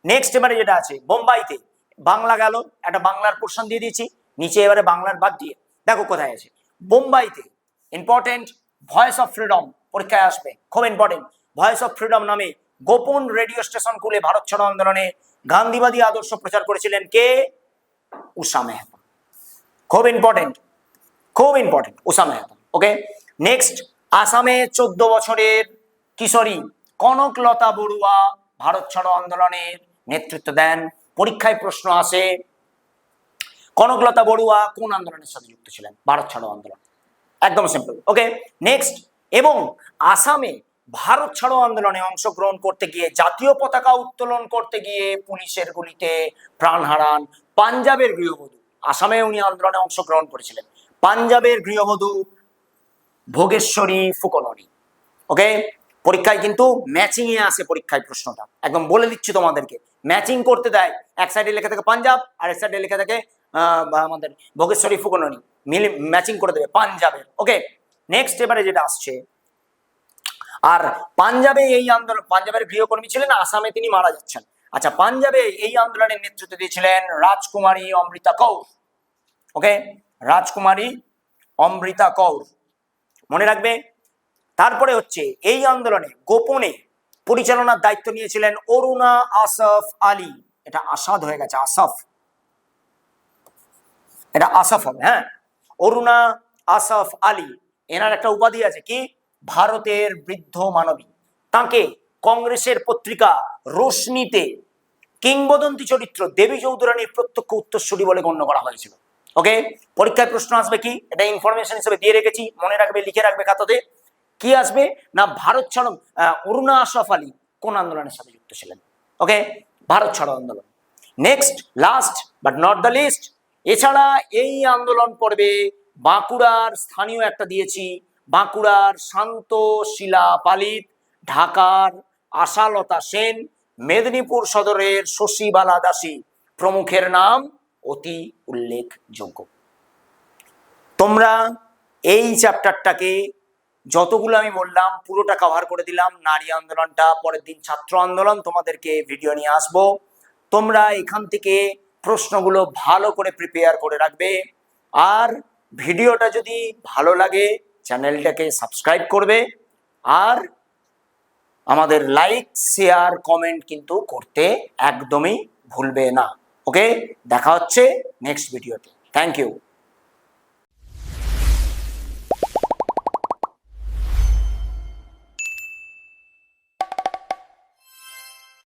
নেক্সট এবারে যেটা আছে বোম্বাইতে, বাংলা গেল, একটা বাংলার পোর্শন দিয়ে দিয়েছি নিচে, এবারে বাংলার বাদ দিয়ে দেখো কোথায় আছে। বোম্বাইতে ইম্পর্টেন্ট ভয়েস অফ ফ্রিডম পরীক্ষায় আসবে, খুব ইম্পর্টেন্ট। ভয়েস অফ ফ্রিডম নামে গোপন রেডিও স্টেশন খুলে ভারত ছাড়ো আন্দোলনে গান্ধীবাদী আদর্শ প্রচার করেছিলেন কে? উষা মেহতা। খুব ইম্পর্টেন্ট উষা মেহতা। ওকে, নেক্সট আসামে 14 বছরের কিশোরী কনকলতা বড়ুয়া ভারত ছাড়ো আন্দোলনের নেতৃত্ব দেন। পরীক্ষায় প্রশ্ন আসে কনকলতা বড়ুয়া কোন আন্দোলনের সাথে যুক্ত ছিলেন? ভারত ছাড়ো আন্দোলন, একদম সিম্পল। ওকে, নেক্সট, এবং আসামে ভারত ছাড়ো আন্দোলনে অংশগ্রহণ করতে গিয়ে, জাতীয় পতাকা উত্তোলন করতে গিয়ে পুলিশের গুলিতে প্রাণ হারান পাঞ্জাবের গৃহবধূ। আসামে উনি আন্দোলনে অংশগ্রহণ করেছিলেন, পাঞ্জাবের গৃহবধূ ভোগেশ্বরী ফুকননি। ওকে, পরীক্ষায় কিন্তু ম্যাচিং এ আসে, পরীক্ষায় প্রশ্নটা একদম বলে দিচ্ছি তোমাদেরকে, ম্যাচিং করতে দেয়, এক সাইডে লেখা থাকে পাঞ্জাব আর এক সাইডে লেখা থাকে আমাদের ভোগেশ্বরী ফুকননি, মিলে ম্যাচিং করে দেবে পাঞ্জাবের। ওকে, নেক্সট এবারে যেটা আসছে, আর পাঞ্জাবে এই আন্দোলন, পাঞ্জাবের গৃহকর্মী ছিলেন, আসামে তিনি মারা যাচ্ছেন। আচ্ছা, পাঞ্জাবে এই আন্দোলনের নেতৃত্ব দিয়েছিলেন রাজকুমারী অমৃতা কৌর। ওকে, রাজকুমারী অমৃতা কৌর মনে রাখবে। তারপরে হচ্ছে এই আন্দোলনে গোপনে পরিচালনার দায়িত্ব নিয়েছিলেন অরুণা আসফ আলী। এটা আসাদ হয়ে গেছে, আসফ, এটা আসফ হবে, হ্যাঁ, অরুণা আসফ আলী। এনার একটা উপাধি আছে কি? ভারতের বৃদ্ধ মানবী। তাকে কংগ্রেসের পত্রিকা রোশনীতে কিংবদন্তি চরিত্র দেবী চৌধুরানীর প্রত্যক্ষ উত্তরসূরি বলে গণ্য করা হয়েছিল। ওকে, পরীক্ষায় প্রশ্ন আসবে কি, এটা ইনফরমেশন হিসেবে দিয়ে রেখেছি, মনে রাখবে, লিখে রাখবে খাতাতে। কি আসবে না, ভারত ছাড়ো, অরুণা আসফ আলী কোন আন্দোলনের সাথে যুক্ত ছিলেন? ওকে, ভারত ছাড়ো আন্দোলন। Next, last but not the least, এছাড়া এই আন্দোলন পর্বে বাঁকুড়ার স্থানীয় একটা দিয়েছি, বাঁকুড়ার শান্তশীলা পালিত, ঢাকার আশালতা সেন, মেদিনীপুর সদরের শশীবালা দাসী প্রমুখের নাম অতি উল্লেখযোগ্য। তোমরা এই চ্যাপ্টারটাকে যতগুলো আমি বললাম পুরোটা কভার করে দিলাম। নারী আন্দোলনটা পরের দিন ছাত্র আন্দোলন তোমাদেরকে ভিডিও নিয়ে আসবো। তোমরা এখান থেকে প্রশ্নগুলো ভালো করে প্রিপেয়ার করে রাখবে। আর ভিডিওটা যদি ভালো লাগে চ্যানেলটাকে সাবস্ক্রাইব করবে, আর আমাদের লাইক শেয়ার কমেন্ট কিন্তু করতে একদমই ভুলবে না। ওকে, দেখা হচ্ছে নেক্সট ভিডিওতে। Thank you.